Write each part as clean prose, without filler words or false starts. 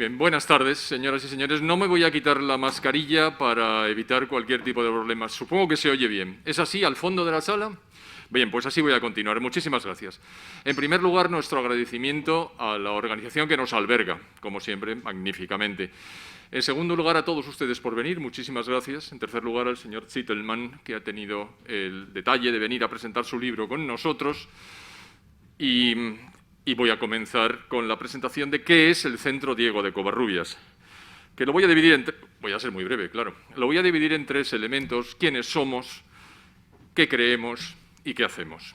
Bien, buenas tardes, señoras y señores. No me voy a quitar la mascarilla para evitar cualquier tipo de problemas. Supongo que se oye bien. ¿Es así al fondo de la sala? Bien, pues así voy a continuar. Muchísimas gracias. En primer lugar, nuestro agradecimiento a la organización que nos alberga, como siempre, magníficamente. En segundo lugar, a todos ustedes por venir. Muchísimas gracias. En tercer lugar, al señor Zitelmann, que ha tenido el detalle de venir a presentar su libro con nosotros. Y voy a comenzar con la presentación de qué es el Centro Diego de Covarrubias, que lo voy a dividir en... Voy a ser muy breve, claro. Lo voy a dividir en tres elementos: quiénes somos, qué creemos y qué hacemos.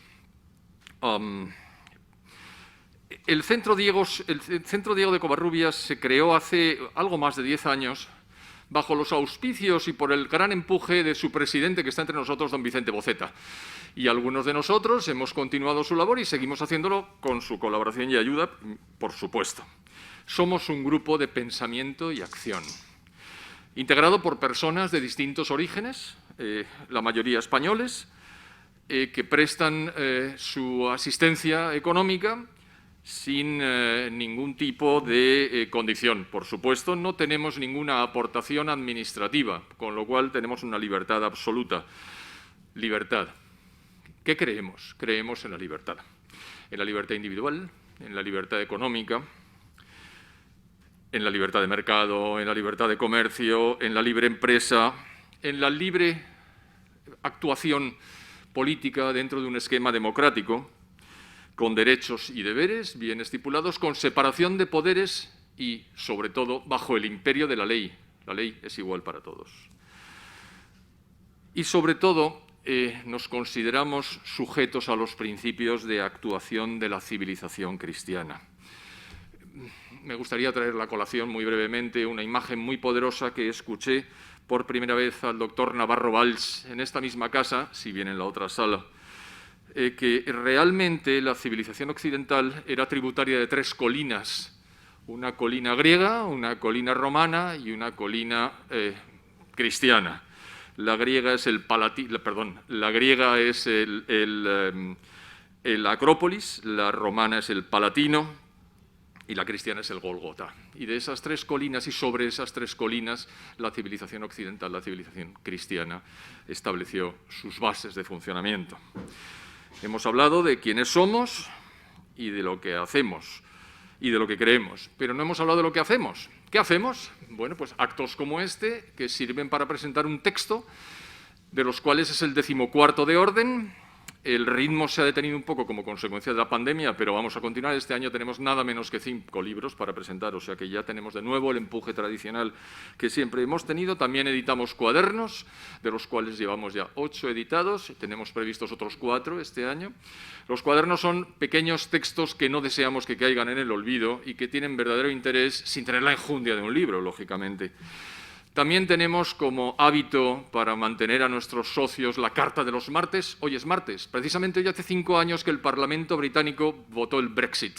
El Centro Diego de Covarrubias se creó hace algo más de 10 años bajo los auspicios y por el gran empuje de su presidente, que está entre nosotros, don Vicente Boceta. Y algunos de nosotros hemos continuado su labor y seguimos haciéndolo con su colaboración y ayuda, por supuesto. Somos un grupo de pensamiento y acción, integrado por personas de distintos orígenes, la mayoría españoles, que prestan su asistencia económica sin ningún tipo de condición. Por supuesto, no tenemos ninguna aportación administrativa, con lo cual tenemos una libertad absoluta. Libertad. ¿Qué creemos? Creemos en la libertad individual, en la libertad económica, en la libertad de mercado, en la libertad de comercio, en la libre empresa, en la libre actuación política dentro de un esquema democrático, con derechos y deberes bien estipulados, con separación de poderes y, sobre todo, bajo el imperio de la ley. La ley es igual para todos. Y, sobre todo, nos consideramos sujetos a los principios de actuación de la civilización cristiana. Me gustaría traer a la colación muy brevemente una imagen muy poderosa que escuché por primera vez al doctor Navarro Valls en esta misma casa, si bien en la otra sala, que realmente la civilización occidental era tributaria de tres colinas: una colina griega, una colina romana y una colina cristiana. La griega es el Acrópolis, la romana es el Palatino y la cristiana es el Gólgota. Y de esas tres colinas y sobre esas tres colinas, la civilización occidental, la civilización cristiana, estableció sus bases de funcionamiento. Hemos hablado de quiénes somos y de lo que hacemos y de lo que creemos, pero no hemos hablado de lo que hacemos. ¿Qué hacemos? Bueno, pues actos como este, que sirven para presentar un texto, de los cuales es el 14º de orden. El ritmo se ha detenido un poco como consecuencia de la pandemia, pero vamos a continuar. Este año tenemos nada menos que 5 libros para presentar, o sea que ya tenemos de nuevo el empuje tradicional que siempre hemos tenido. También editamos cuadernos, de los cuales llevamos ya 8 editados, tenemos previstos otros 4 este año. Los cuadernos son pequeños textos que no deseamos que caigan en el olvido y que tienen verdadero interés sin tener la enjundia de un libro, lógicamente. También tenemos como hábito para mantener a nuestros socios la Carta de los martes. Hoy es martes. Precisamente hoy hace 5 años que el Parlamento británico votó el Brexit.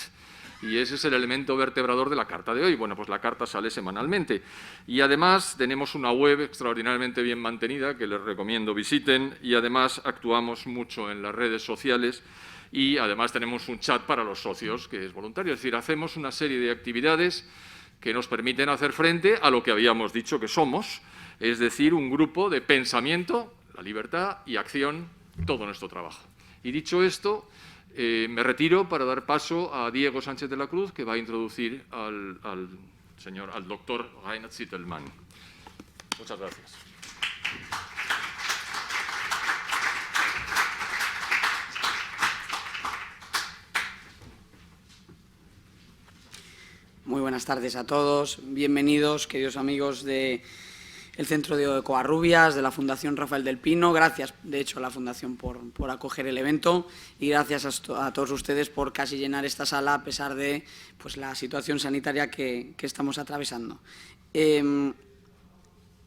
Y ese es el elemento vertebrador de la carta de hoy. Bueno, pues la carta sale semanalmente. Y además tenemos una web extraordinariamente bien mantenida que les recomiendo visiten. Y además actuamos mucho en las redes sociales. Y además tenemos un chat para los socios que es voluntario. Es decir, hacemos una serie de actividades que nos permiten hacer frente a lo que habíamos dicho que somos, es decir, un grupo de pensamiento, la libertad y acción, todo nuestro trabajo. Y dicho esto, me retiro para dar paso a Diego Sánchez de la Cruz, que va a introducir al doctor Rainer Zitelmann. Muchas gracias. Muy buenas tardes a todos. Bienvenidos, queridos amigos del Centro Diego de Covarrubias, de la Fundación Rafael del Pino. Gracias, de hecho, a la Fundación por acoger el evento y gracias a todos ustedes por casi llenar esta sala a pesar de la situación sanitaria que estamos atravesando.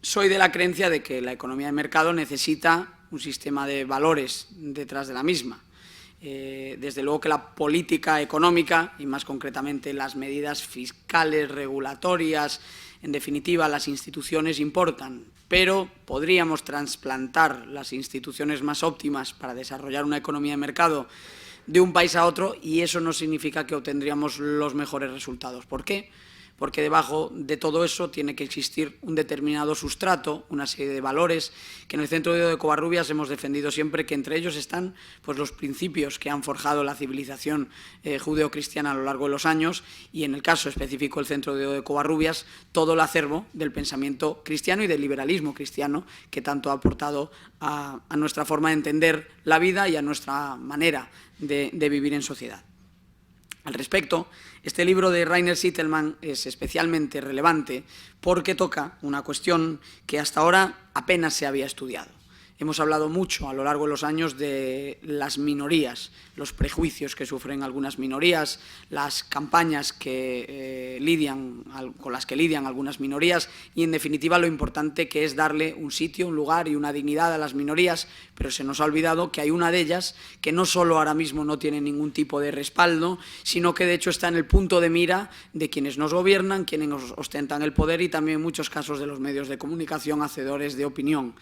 Soy de la creencia de que la economía de mercado necesita un sistema de valores detrás de la misma. Desde luego que la política económica, y más concretamente las medidas fiscales, regulatorias, en definitiva las instituciones importan, pero podríamos trasplantar las instituciones más óptimas para desarrollar una economía de mercado de un país a otro y eso no significa que obtendríamos los mejores resultados. ¿Por qué? porque debajo de todo eso tiene que existir un determinado sustrato, una serie de valores que en el Centro de Covarrubias hemos defendido siempre, que entre ellos están pues, los principios que han forjado la civilización judeocristiana a lo largo de los años, y en el caso específico del Centro de Covarrubias, todo el acervo del pensamiento cristiano y del liberalismo cristiano que tanto ha aportado a nuestra forma de entender la vida y a nuestra manera de vivir en sociedad. Al respecto, este libro de Rainer Zitelmann es especialmente relevante porque toca una cuestión que hasta ahora apenas se había estudiado. Hemos hablado mucho a lo largo de los años de las minorías, los prejuicios que sufren algunas minorías, las campañas con las que lidian algunas minorías y, en definitiva, lo importante que es darle un sitio, un lugar y una dignidad a las minorías, pero se nos ha olvidado que hay una de ellas que no solo ahora mismo no tiene ningún tipo de respaldo, sino que de hecho está en el punto de mira de quienes nos gobiernan, quienes ostentan el poder y también en muchos casos de los medios de comunicación hacedores de opinión.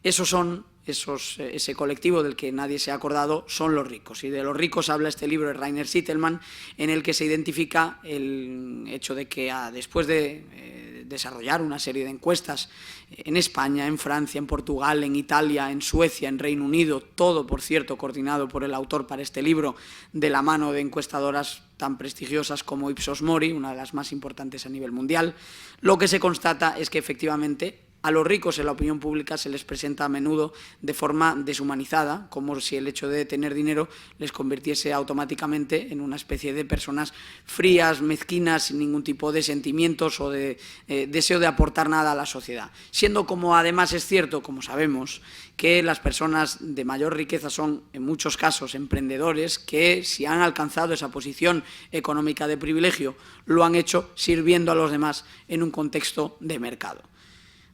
Ese colectivo del que nadie se ha acordado son los ricos, y de los ricos habla este libro de Rainer Zitelmann, en el que se identifica el hecho de que después de desarrollar una serie de encuestas en España, en Francia, en Portugal, en Italia, en Suecia, en Reino Unido, todo, por cierto, coordinado por el autor para este libro, de la mano de encuestadoras tan prestigiosas como Ipsos Mori, una de las más importantes a nivel mundial, lo que se constata es que efectivamente a los ricos en la opinión pública se les presenta a menudo de forma deshumanizada, como si el hecho de tener dinero les convirtiese automáticamente en una especie de personas frías, mezquinas, sin ningún tipo de sentimientos o de deseo de aportar nada a la sociedad. Siendo como además es cierto, como sabemos, que las personas de mayor riqueza son en muchos casos emprendedores que, si han alcanzado esa posición económica de privilegio, lo han hecho sirviendo a los demás en un contexto de mercado.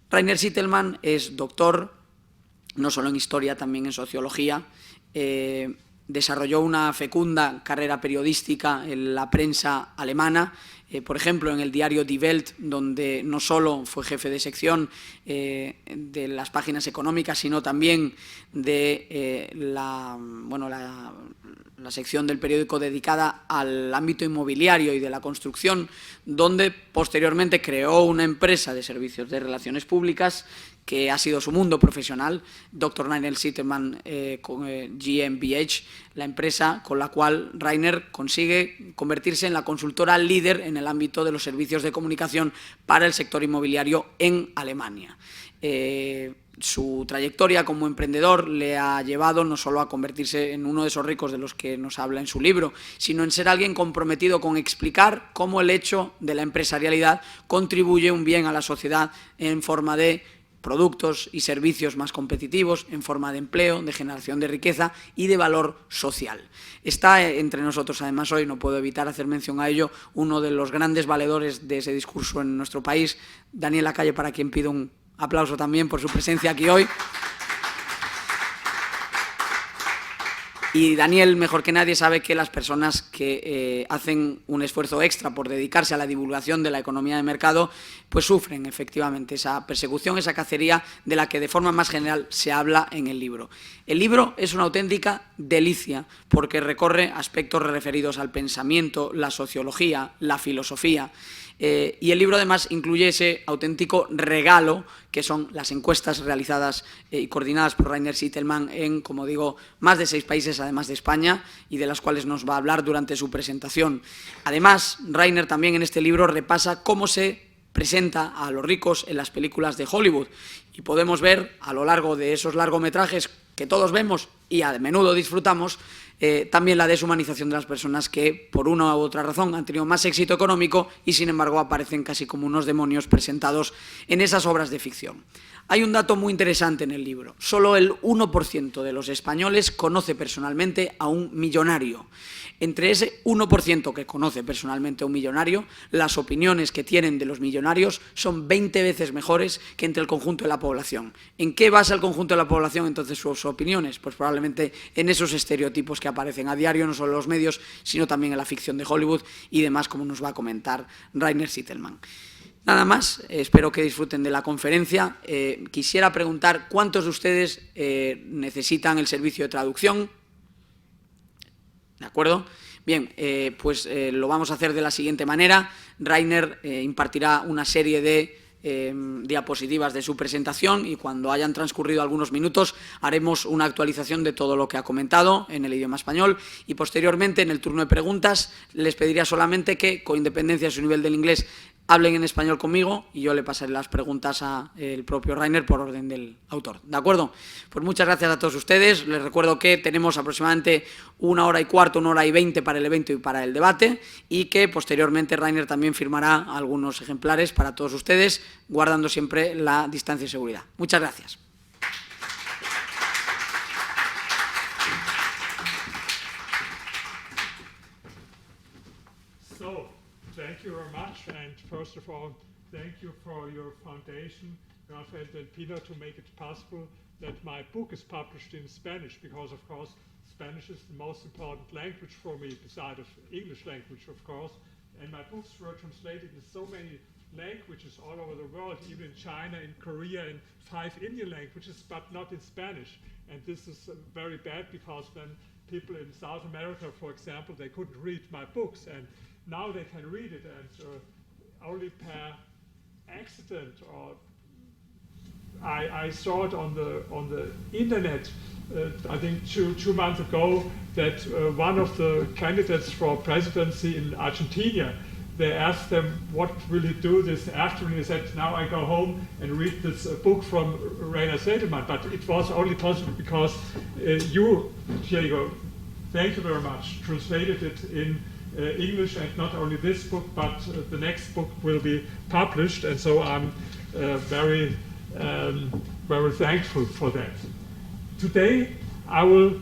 Rainer Zitelmann es doctor, no solo en historia, también en sociología. Desarrolló una fecunda carrera periodística en la prensa alemana, por ejemplo, en el diario Die Welt, donde no solo fue jefe de sección de las páginas económicas, sino también de la sección del periódico dedicada al ámbito inmobiliario y de la construcción, donde posteriormente creó una empresa de servicios de relaciones públicas que ha sido su mundo profesional, Dr. Rainer Zitelmann GmbH, la empresa con la cual Rainer consigue convertirse en la consultora líder en el ámbito de los servicios de comunicación para el sector inmobiliario en Alemania. Su trayectoria como emprendedor le ha llevado no solo a convertirse en uno de esos ricos de los que nos habla en su libro, sino en ser alguien comprometido con explicar cómo el hecho de la empresarialidad contribuye un bien a la sociedad en forma de productos y servicios más competitivos, en forma de empleo, de generación de riqueza y de valor social. Está entre nosotros, además, hoy, no puedo evitar hacer mención a ello, uno de los grandes valedores de ese discurso en nuestro país, Daniel Lacalle, para quien pido un aplauso también por su presencia aquí hoy. Y Daniel, mejor que nadie, sabe que las personas que hacen un esfuerzo extra por dedicarse a la divulgación de la economía de mercado, pues sufren efectivamente esa persecución, esa cacería de la que de forma más general se habla en el libro. El libro es una auténtica delicia porque recorre aspectos referidos al pensamiento, la sociología, la filosofía. Y el libro además incluye ese auténtico regalo que son las encuestas realizadas y coordinadas por Rainer Zitelmann en, como digo, más de 6 países además de España, y de las cuales nos va a hablar durante su presentación. Además, Rainer también en este libro repasa cómo se presenta a los ricos en las películas de Hollywood, y podemos ver a lo largo de esos largometrajes que todos vemos y a menudo disfrutamos, también la deshumanización de las personas que por una u otra razón han tenido más éxito económico y sin embargo aparecen casi como unos demonios presentados en esas obras de ficción. Hay un dato muy interesante en el libro: solo el 1% de los españoles conoce personalmente a un millonario. Entre ese 1% que conoce personalmente a un millonario, las opiniones que tienen de los millonarios son 20 veces mejores que entre el conjunto de la población. ¿En qué basa el conjunto de la población entonces sus opiniones? Pues probablemente en esos estereotipos que aparecen a diario, no solo en los medios, sino también en la ficción de Hollywood y demás, como nos va a comentar Rainer Zitelmann. Nada más, espero que disfruten de la conferencia. Quisiera preguntar cuántos de ustedes necesitan el servicio de traducción. ¿De acuerdo? Bien, pues lo vamos a hacer de la siguiente manera. Rainer impartirá una serie de diapositivas de su presentación y cuando hayan transcurrido algunos minutos haremos una actualización de todo lo que ha comentado en el idioma español y posteriormente en el turno de preguntas les pediría solamente que, con independencia de su nivel del inglés, hablen en español conmigo y yo le pasaré las preguntas al propio Rainer por orden del autor. ¿De acuerdo? Pues muchas gracias a todos ustedes. Les recuerdo que tenemos aproximadamente 1 hora y cuarto, 1 hora y 20 para el evento y para el debate y que posteriormente Rainer también firmará algunos ejemplares para todos ustedes, guardando siempre la distancia de seguridad. Muchas gracias. Thank you very much, and first of all, thank you for your foundation, Rafael del Pino, to make it possible that my book is published in Spanish, because of course Spanish is the most important language for me, beside of English language, of course, and my books were translated in so many languages all over the world, even in China, in Korea, in 5 Indian languages, but not in Spanish. And this is very bad, because when people in South America, for example, they couldn't read my books, and now they can read it, and only per accident, or I saw it on the internet. I think two months ago, that one of the candidates for presidency in Argentina, they asked them what will you do this afternoon. He said, now I go home and read this book from Rainer Zitelmann. But it was only possible because you, Diego, thank you very much, translated it in English, and not only this book, but the next book will be published, and so I'm very thankful for that. Today I will,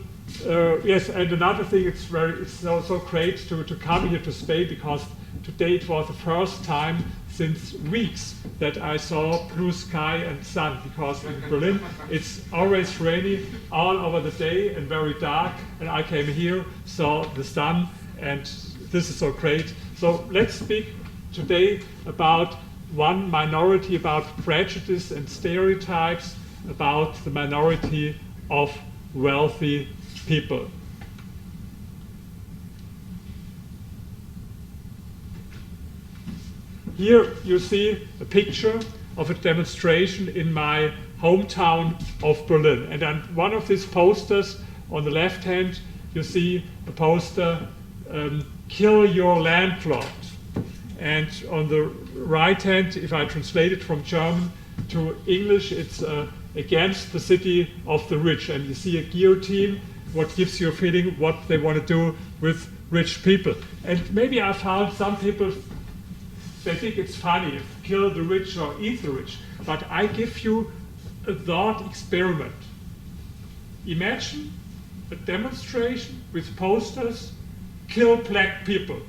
yes, and another thing, it's so great to come here to Spain, because today it was the first time since weeks that I saw blue sky and sun, because in Berlin it's always rainy all over the day and very dark, and I came here, saw the sun, and this is so great. So let's speak today about one minority, about prejudice and stereotypes, about the minority of wealthy people. Here you see a picture of a demonstration in my hometown of Berlin. And on one of these posters, on the left hand, you see a poster, kill your landlord. And on the right hand, if I translate it from German to English, it's against the city of the rich. And you see a guillotine, what gives you a feeling what they want to do with rich people. And maybe I found some people, they think it's funny, kill the rich or eat the rich. But I give you a thought experiment. Imagine a demonstration with posters, kill black people,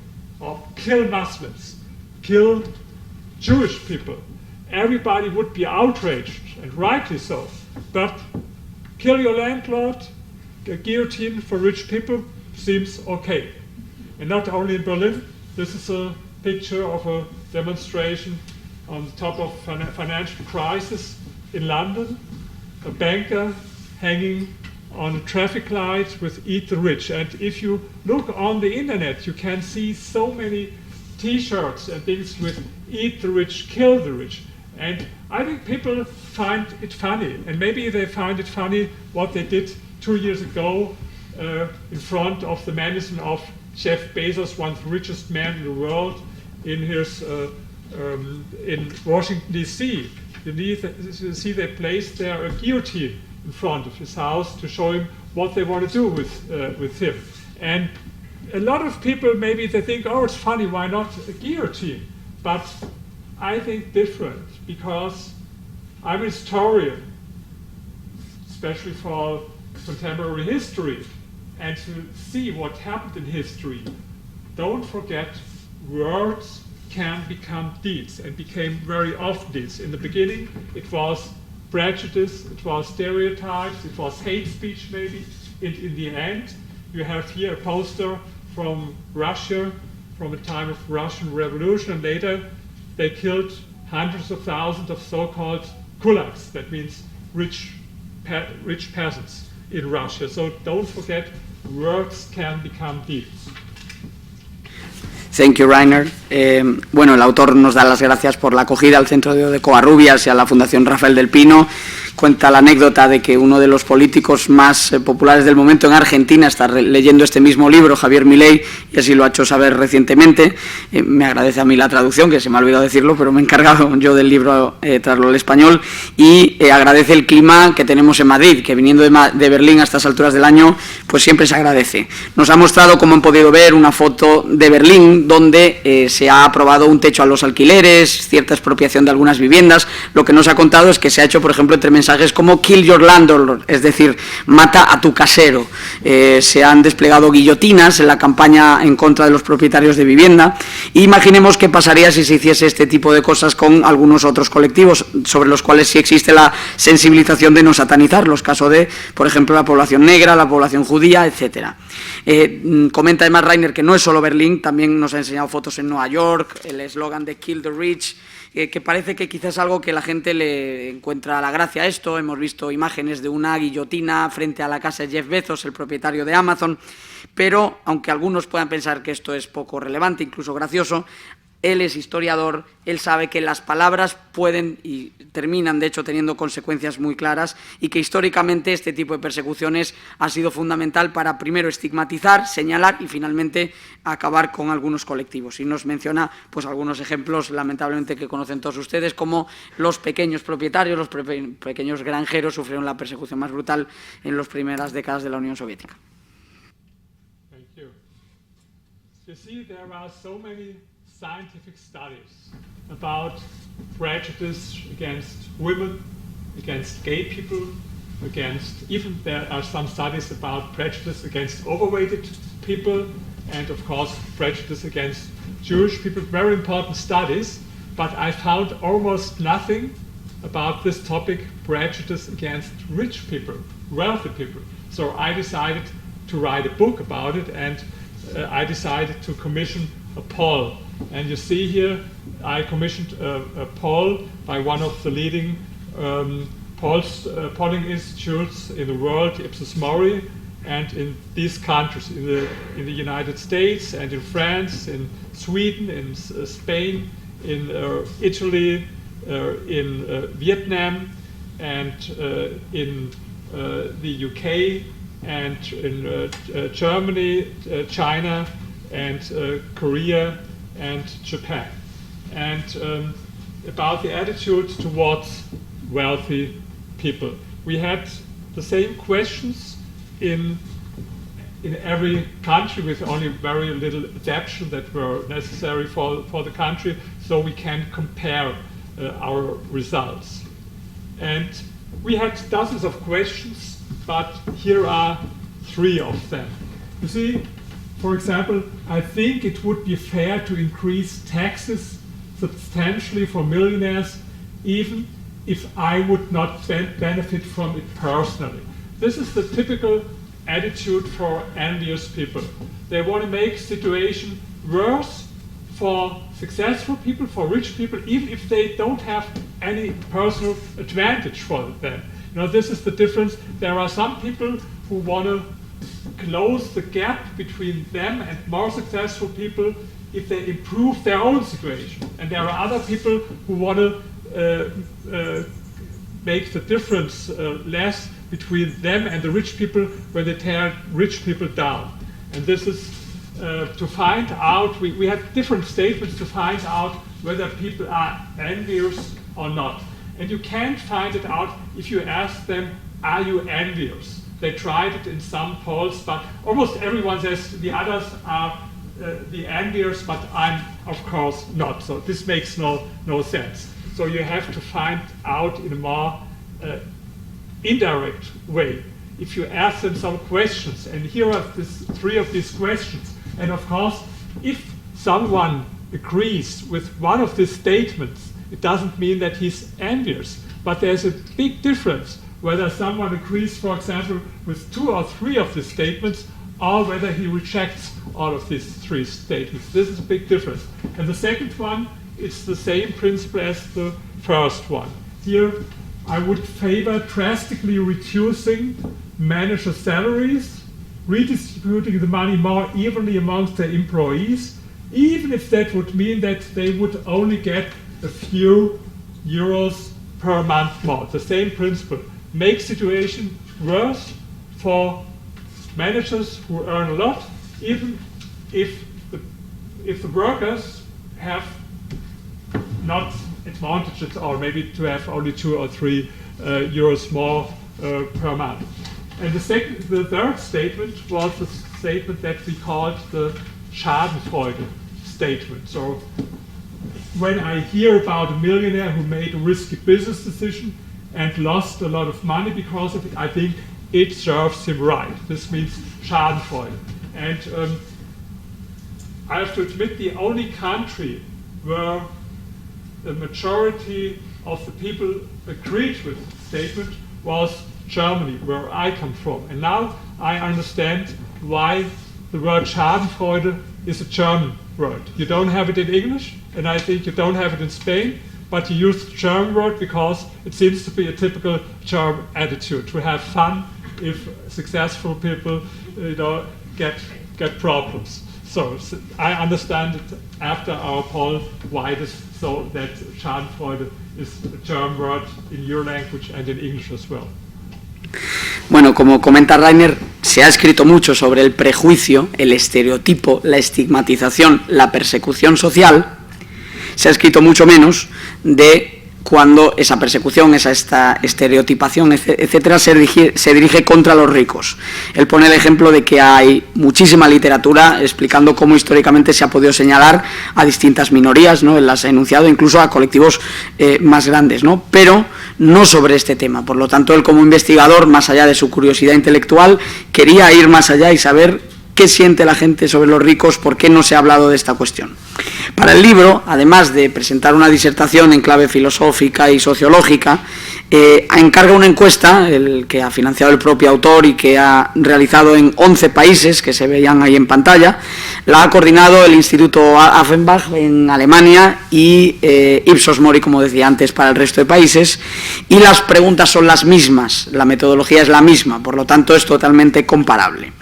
or kill Muslims, kill Jewish people. Everybody would be outraged, and rightly so. But kill your landlord, a guillotine for rich people, seems okay. And not only in Berlin, this is a picture of a demonstration on the top of financial crisis in London, a banker hanging on a traffic light with Eat the Rich. And if you look on the internet, you can see so many t-shirts and things with Eat the Rich, Kill the Rich. And I think people find it funny, and maybe they find it funny what they did 2 years ago in front of the mansion of Jeff Bezos, one of the richest men in the world, in his in Washington D.C. You see they placed there a guillotine in front of his house to show him what they want to do with him. And a lot of people, maybe they think, oh, it's funny, why not a guillotine? But I think different, because I'm a historian, especially for contemporary history, and to see what happened in history. Don't forget, words can become deeds, and became very often deeds. In the beginning, it was prejudice, it was stereotypes, it was hate speech maybe. In the end, you have here a poster from Russia, from the time of Russian Revolution, and later they killed hundreds of thousands of so-called kulaks, that means rich peasants in Russia. So don't forget, words can become deeds. Thank you, Rainer. Bueno, el autor nos da las gracias por la acogida al Centro de Covarrubias y a la Fundación Rafael del Pino. Cuenta la anécdota de que uno de los políticos más populares del momento en Argentina está leyendo este mismo libro, Javier Milei, y así lo ha hecho saber recientemente. Me agradece a mí la traducción, que se me ha olvidado decirlo, pero me he encargado yo del libro traerlo al español, y agradece el clima que tenemos en Madrid, que viniendo de Berlín a estas alturas del año, pues siempre se agradece. Nos ha mostrado, como han podido ver, una foto de Berlín, donde se ha aprobado un techo a los alquileres, cierta expropiación de algunas viviendas. Lo que nos ha contado es que se ha hecho, por ejemplo, entre mensajes como "kill your landlord", es decir, mata a tu casero. Se han desplegado guillotinas en la campaña en contra de los propietarios de vivienda. Imaginemos qué pasaría si se hiciese este tipo de cosas con algunos otros colectivos, sobre los cuales sí existe la sensibilización de no satanizarlos, caso de, por ejemplo, la población negra, la población judía, etcétera. Comenta además Rainer que no es solo Berlín, también nos ha enseñado fotos en Nueva York, el eslogan de "Kill the Rich", que parece que quizás es algo que la gente le encuentra la gracia a esto. Hemos visto imágenes de una guillotina frente a la casa de Jeff Bezos, el propietario de Amazon, pero aunque algunos puedan pensar que esto es poco relevante, incluso gracioso, él es historiador, él sabe que las palabras pueden y terminan, de hecho, teniendo consecuencias muy claras, y que históricamente este tipo de persecuciones ha sido fundamental para, primero, estigmatizar, señalar y, finalmente, acabar con algunos colectivos. Y nos menciona pues algunos ejemplos, lamentablemente, que conocen todos ustedes, como los pequeños propietarios, los pequeños granjeros sufrieron la persecución más brutal en las primeras décadas de la Unión Soviética. Thank you. You see, there are so many scientific studies about prejudice against women, against gay people, even there are some studies about prejudice against overweighted people, and of course prejudice against Jewish people, very important studies, but I found almost nothing about this topic, prejudice against rich people, wealthy people. So I decided to write a book about it, and I decided to commission a poll. And you see here, I commissioned a poll by one of the leading polling institutes in the world, Ipsos Mori, and in these countries, in the United States and in France, in Sweden, in Spain, in Italy, in Vietnam, and in the UK, and in Germany, China, and Korea, and Japan, and about the attitude towards wealthy people. We had the same questions in every country, with only very little adaptation that were necessary for the country, so we can compare our results. And we had dozens of questions, but here are 3 of them. You see, for example, I think it would be fair to increase taxes substantially for millionaires, even if I would not benefit from it personally. This is the typical attitude for envious people. They want to make the situation worse for successful people, for rich people, even if they don't have any personal advantage for them. You know, this is the difference. There are some people who want to close the gap between them and more successful people if they improve their own situation. And there are other people who want to make the difference less between them and the rich people when they tear rich people down. And this is to find out, we have different statements to find out whether people are envious or not. And you can't find it out if you ask them, are you envious? They tried it in some polls, but almost everyone says the others are the envious, but I'm of course not. So this makes no sense. So you have to find out in a more indirect way. If you ask them some questions, and here are 3 of these questions, and of course, if someone agrees with one of these statements, it doesn't mean that he's envious, but there's a big difference whether someone agrees, for example, with 2 or 3 of these statements, or whether he rejects all of these 3 statements. This is a big difference. And the second one, it's the same principle as the first one. Here, I would favor drastically reducing manager salaries, redistributing the money more evenly amongst their employees, even if that would mean that they would only get a few euros per month more. The same principle makes situation worse for managers who earn a lot, even if the workers have not advantages, or maybe to have only 2 or 3 euros more per month. And the third statement was the statement that we called the Schadenfreude statement. So when I hear about a millionaire who made a risky business decision and lost a lot of money because of it, I think it serves him right. This means Schadenfreude. And I have to admit, the only country where the majority of the people agreed with the statement was Germany, where I come from. And now I understand why the word Schadenfreude is a German word. You don't have it in English, and I think you don't have it in Spain, but you use the German word because it seems to be a typical German attitude, to have fun if successful people get problems. So I understand it after our poll why it is so that Schadenfreude is a German word in your language and in English as well. Bueno, como comenta Rainer, se ha escrito mucho sobre el prejuicio, el estereotipo, la estigmatización, la persecución social. Se ha escrito mucho menos de cuando esa persecución, esta estereotipación, etcétera, se dirige contra los ricos. Él pone el ejemplo de que hay muchísima literatura explicando cómo históricamente se ha podido señalar a distintas minorías, ¿no? Él las ha enunciado, incluso a colectivos más grandes, ¿no? Pero no sobre este tema. Por lo tanto, él como investigador, más allá de su curiosidad intelectual, quería ir más allá y saber qué siente la gente sobre los ricos, por qué no se ha hablado de esta cuestión. Para el libro, además de presentar una disertación en clave filosófica y sociológica, encarga una encuesta, que ha financiado el propio autor y que ha realizado en 11 países, que se veían ahí en pantalla. La ha coordinado el Instituto Affenbach en Alemania y Ipsos Mori, como decía antes, para el resto de países. Y las preguntas son las mismas, la metodología es la misma, por lo tanto es totalmente comparable.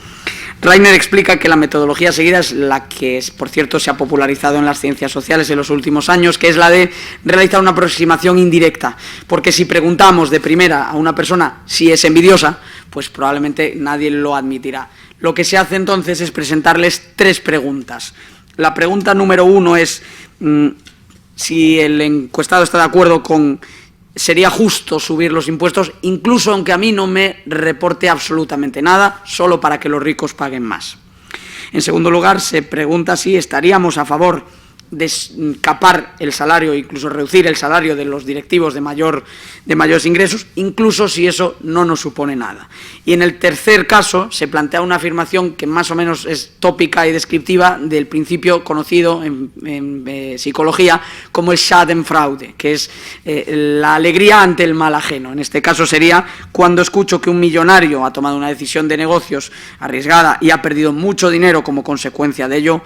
Rainer explica que la metodología seguida es la que, por cierto, se ha popularizado en las ciencias sociales en los últimos años, que es la de realizar una aproximación indirecta, porque si preguntamos de primera a una persona si es envidiosa, pues probablemente nadie lo admitirá. Lo que se hace entonces es presentarles 3 preguntas. La pregunta número 1 es si el encuestado está de acuerdo con sería justo subir los impuestos, incluso aunque a mí no me reporte absolutamente nada, solo para que los ricos paguen más. En segundo lugar, se pregunta si estaríamos a favor de capar el salario, incluso reducir el salario de los directivos de mayores ingresos, incluso si eso no nos supone nada. Y en el tercer caso se plantea una afirmación que más o menos es tópica y descriptiva del principio conocido en psicología como el Schadenfreude, que es la alegría ante el mal ajeno. En este caso sería cuando escucho que un millonario ha tomado una decisión de negocios arriesgada y ha perdido mucho dinero como consecuencia de ello,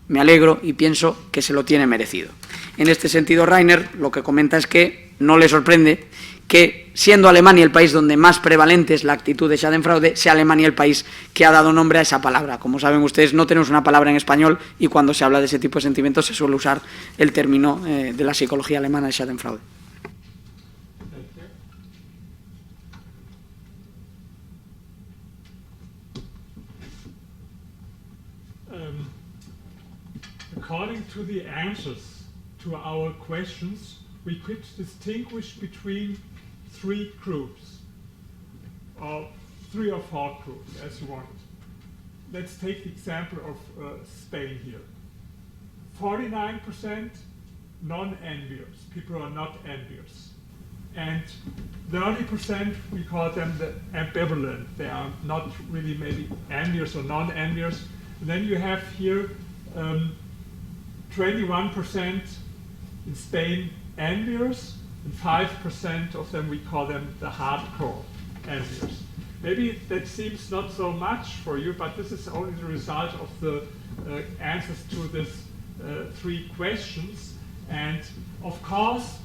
me alegro y pienso que se lo tiene merecido. En este sentido, Rainer lo que comenta es que no le sorprende que, siendo Alemania el país donde más prevalente es la actitud de Schadenfreude, sea Alemania el país que ha dado nombre a esa palabra. Como saben ustedes, no tenemos una palabra en español y cuando se habla de ese tipo de sentimientos se suele usar el término de la psicología alemana de Schadenfreude. According to the answers to our questions, we could distinguish between 3 groups, or 3 or 4 groups, as you wanted. Let's take the example of Spain here. 49% non-envious, people who are not envious. And 30%, we call them the ambivalent. They are not really maybe envious or non-envious. And then you have here 21% in Spain envious, and 5% of them, we call them the hardcore envious. Maybe that seems not so much for you, but this is only the result of the answers to these 3 questions. And of course,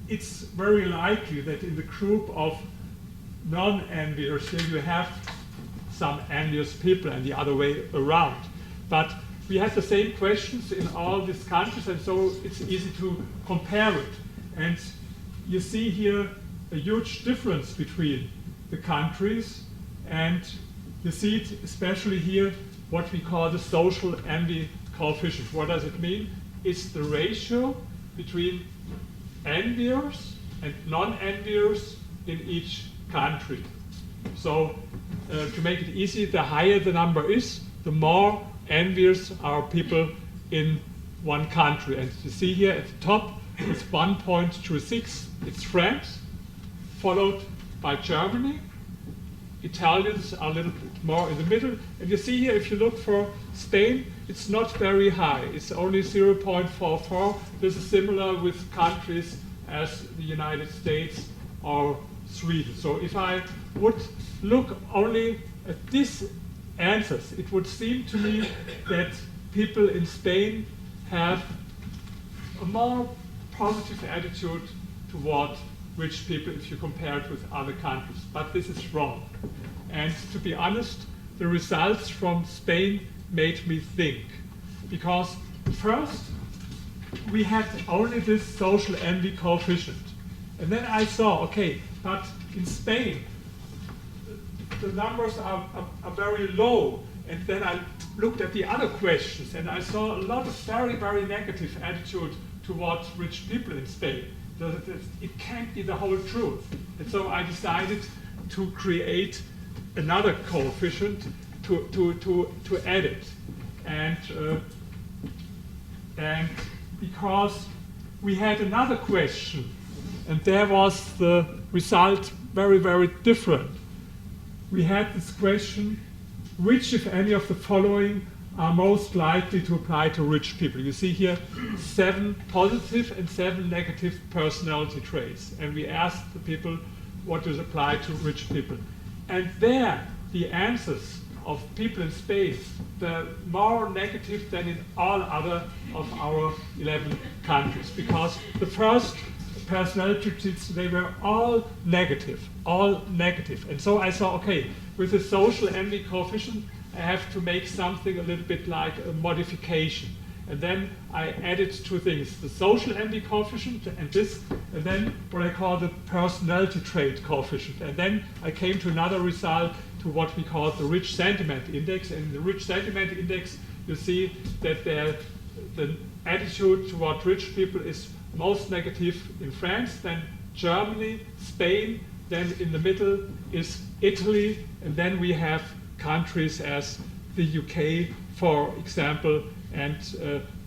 it's very likely that in the group of non-envious, you have some envious people and the other way around. But we had the same questions in all these countries, and so it's easy to compare it. And you see here a huge difference between the countries, and you see it especially here, what we call the social envy coefficient. What does it mean? It's the ratio between enviers and non-enviers in each country. So to make it easy, the higher the number is, the more envious are people in one country. And you see here at the top, it's 1.26, it's France, followed by Germany. Italians are a little bit more in the middle. And you see here, if you look for Spain, it's not very high. It's only 0.44. This is similar with countries as the United States or Sweden. So if I would look only at these answers, it would seem to me that people in Spain have a more positive attitude toward rich people if you compare it with other countries. But this is wrong. And to be honest, the results from Spain made me think. Because first, we had only this social envy coefficient. And then I saw, okay, but in Spain, the numbers are very low. And then I looked at the other questions, and I saw a lot of very, very negative attitude towards rich people in Spain. It can't be the whole truth. And so I decided to create another coefficient to add it. And because we had another question, and there was the result very, very different. We had this question, which, if any of the following, are most likely to apply to rich people? You see here 7 positive and 7 negative personality traits. And we asked the people what does apply to rich people. And there, the answers of people in Spain were more negative than in all other of our 11 countries. Because the first personality traits, they were all negative, all negative. And so I saw, okay, with the social envy coefficient, I have to make something a little bit like a modification. And then I added 2 things, the social envy coefficient and this, and then what I call the personality trait coefficient. And then I came to another result, to what we call the rich sentiment index. And in the rich sentiment index, you see that the attitude toward rich people is most negative in France, then Germany, Spain, then in the middle is Italy, and then we have countries as the UK, for example, and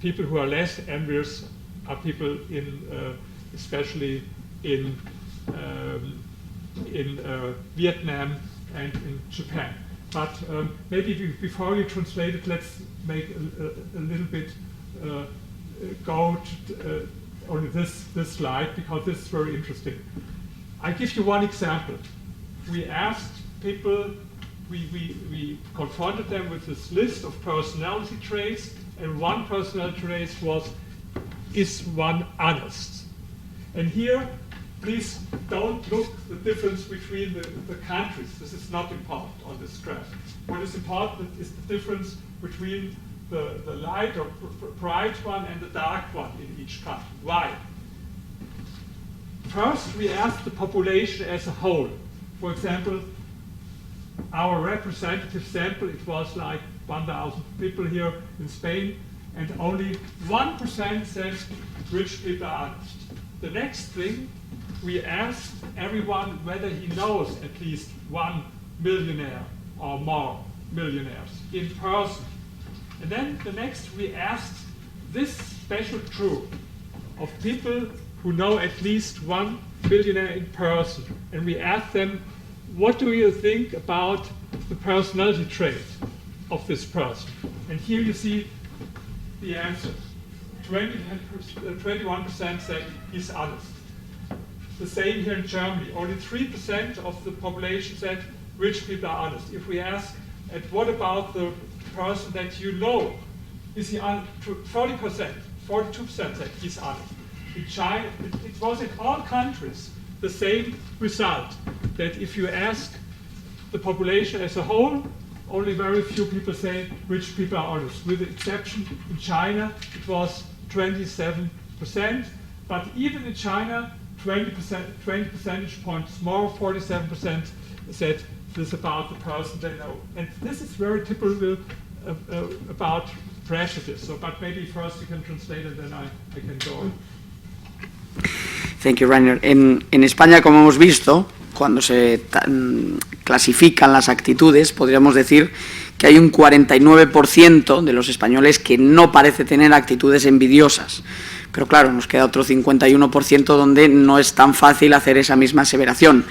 people who are less envious are people in, especially in Vietnam and in Japan. But maybe before you translate it, let's make a little bit go to only this slide, because this is very interesting. I give you one example. We asked people, we confronted them with this list of personality traits, and one personality trait was, is one honest? And here, please don't look the difference between the countries. This is not important on this graph. What is important is the difference between the light or bright one and the dark one in each country. Why? First, we asked the population as a whole. For example, our representative sample, it was like 1,000 people here in Spain, and only 1% said rich people are honest. The next thing, we asked everyone whether he knows at least one millionaire or more millionaires in person. And then the next, we asked this special group of people who know at least one billionaire in person. And we asked them, what do you think about the personality trait of this person? And here you see the answer. 21% said he's honest. The same here in Germany. Only 3% of the population said rich people are honest. If we ask, and what about the person that you know, is he honest? 40%, 42% said he's honest. In China, it was in all countries the same result, that if you ask the population as a whole, only very few people say rich people are honest. With the exception in China, it was 27%. But even in China, 20 percentage points more, 47% said this about the person they know. And this is very typical about prejudice. So, but maybe first you can translate and then I can go on. Thank you, Rainer. En España, como hemos visto, cuando se clasifican las actitudes, podríamos decir que hay un 49% de los españoles que no parece tener actitudes envidiosas. Pero claro, nos queda otro 51% donde no es tan fácil hacer esa misma aseveración.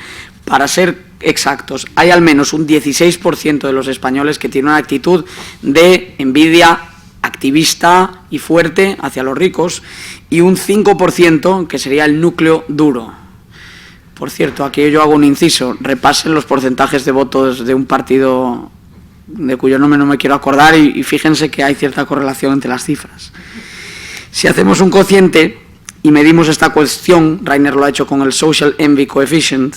Para ser exactos, hay al menos un 16% de los españoles que tienen una actitud de envidia activista y fuerte hacia los ricos y un 5% que sería el núcleo duro. Por cierto, aquí yo hago un inciso, repasen los porcentajes de votos de un partido de cuyo nombre no me quiero acordar y fíjense que hay cierta correlación entre las cifras. Si hacemos un cociente y medimos esta cuestión, Rainer lo ha hecho con el Social Envy Coefficient,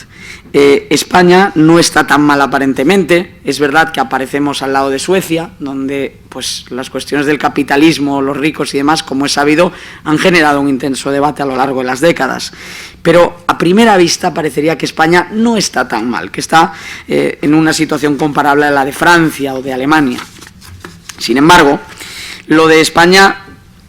España no está tan mal aparentemente. Es verdad que aparecemos al lado de Suecia, donde pues, las cuestiones del capitalismo, los ricos y demás, como es sabido, han generado un intenso debate a lo largo de las décadas. Pero a primera vista parecería que España no está tan mal, que está en una situación comparable a la de Francia o de Alemania. Sin embargo, lo de España,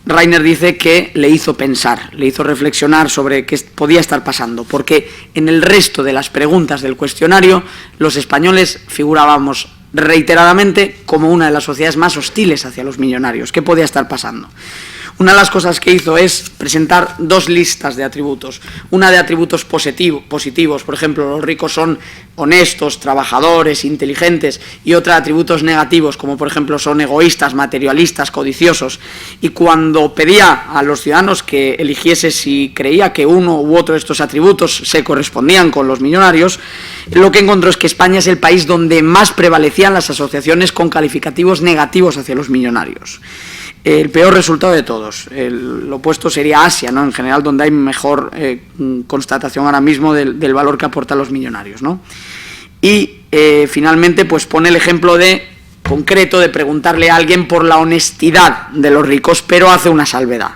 Rainer dice que le hizo pensar, le hizo reflexionar sobre qué podía estar pasando, porque en el resto de las preguntas del cuestionario los españoles figurábamos reiteradamente como una de las sociedades más hostiles hacia los millonarios. ¿Qué podía estar pasando? Una de las cosas que hizo es presentar dos listas de atributos. Una de atributos positivos, por ejemplo, los ricos son honestos, trabajadores, inteligentes, y otra de atributos negativos, como por ejemplo son egoístas, materialistas, codiciosos. Y cuando pedía a los ciudadanos que eligiese si creía que uno u otro de estos atributos se correspondían con los millonarios, lo que encontró es que España es el país donde más prevalecían las asociaciones con calificativos negativos hacia los millonarios. El peor resultado de todos, lo opuesto sería Asia, ¿no? En general, donde hay mejor constatación ahora mismo del valor que aportan los millonarios, ¿no? Y finalmente pues pone el ejemplo concreto de preguntarle a alguien por la honestidad de los ricos, pero hace una salvedad.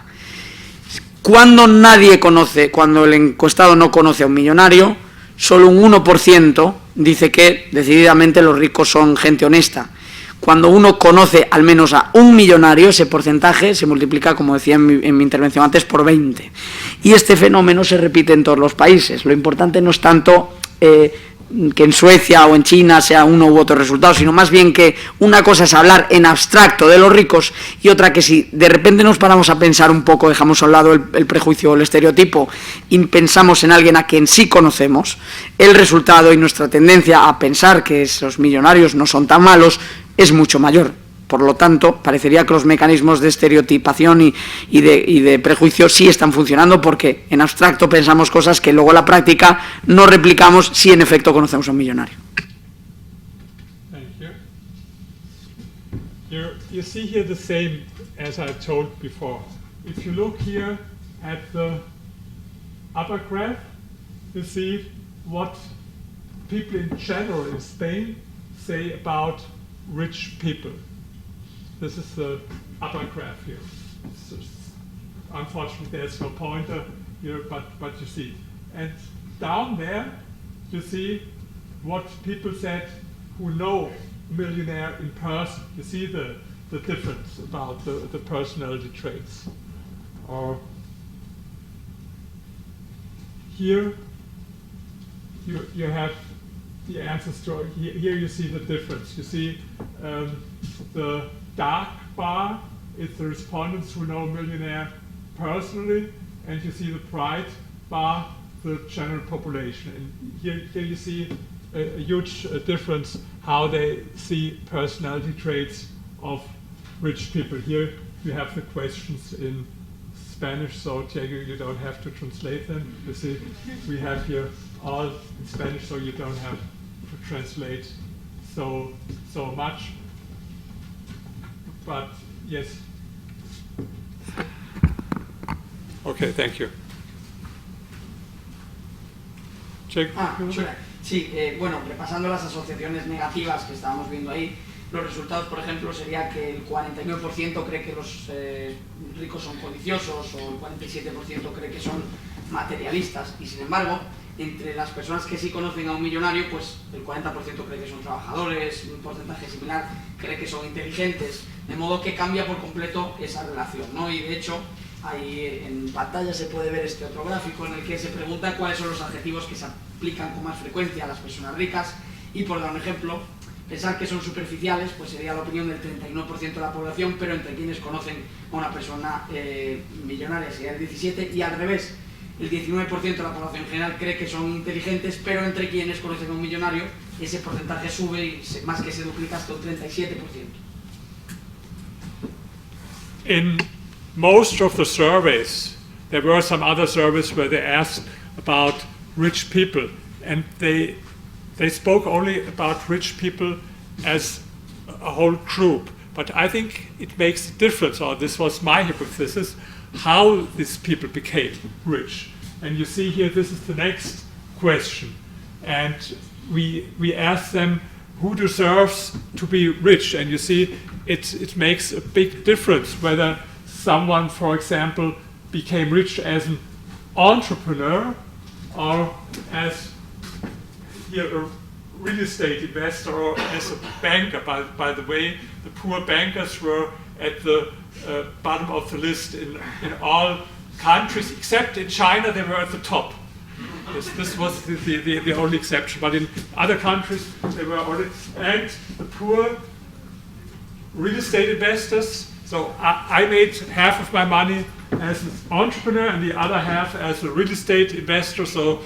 Cuando el encuestado no conoce a un millonario, solo un 1% dice que decididamente los ricos son gente honesta. Cuando uno conoce al menos a un millonario, ese porcentaje se multiplica, como decía en mi intervención antes, por 20. Y este fenómeno se repite en todos los países. Lo importante no es tanto que en Suecia o en China sea uno u otro resultado, sino más bien que una cosa es hablar en abstracto de los ricos y otra que si de repente nos paramos a pensar un poco, dejamos a un lado el prejuicio o el estereotipo y pensamos en alguien a quien sí conocemos, el resultado y nuestra tendencia a pensar que esos millonarios no son tan malos es mucho mayor. Por lo tanto, parecería que los mecanismos de estereotipación y de prejuicio sí están funcionando, porque en abstracto pensamos cosas que luego en la práctica no replicamos si en efecto conocemos a un millonario. Thank you. You see here the same as I told before. If you look here at the upper graph, you see what people in general in Spain say about rich people. This is the upper graph here. Unfortunately, there's no pointer here, but you see. And down there, you see what people said who know a millionaire in person. You see the difference about the personality traits. Or here, you have the answers to, here you see the difference. You see the dark bar is the respondents who know a millionaire personally, and you see the bright bar, the general population. And here you see a huge difference how they see personality traits of rich people. Here you have the questions in Spanish, so Diego, you don't have to translate them. You see, we have here all in Spanish, so you don't have to translate so much. But yes. Okay, thank you. Sí, bueno, repasando las asociaciones negativas que estábamos viendo ahí, los resultados, por ejemplo, sería que el 49% cree que los ricos son codiciosos o el 47% cree que son materialistas, y sin embargo, entre las personas que sí conocen a un millonario, pues el 40% cree que son trabajadores, un porcentaje similar cree que son inteligentes, de modo que cambia por completo esa relación, ¿no? Y de hecho, ahí en pantalla se puede ver este otro gráfico en el que se pregunta cuáles son los adjetivos que se aplican con más frecuencia a las personas ricas, y por dar un ejemplo, pensar que son superficiales, pues sería la opinión del 39% de la población, pero entre quienes conocen a una persona millonaria sería el 17%, y al revés, el 19% de la población en general cree que son inteligentes, pero entre quienes conocen a un millonario, ese porcentaje sube y más que se duplica hasta un 37%. In most of the surveys, there were some other surveys where they asked about rich people, and they spoke only about rich people as a whole group. But I think it makes a difference, or this was my hypothesis, how these people became rich. And you see here, this is the next question. And we ask them, who deserves to be rich? And you see, it makes a big difference whether someone, for example, became rich as an entrepreneur or as here a real estate investor or as a banker. By the way, the poor bankers were at the bottom of the list in all countries, except in China, they were at the top. This was the only exception, but in other countries, they were already, and the poor real estate investors. So I made half of my money as an entrepreneur and the other half as a real estate investor. So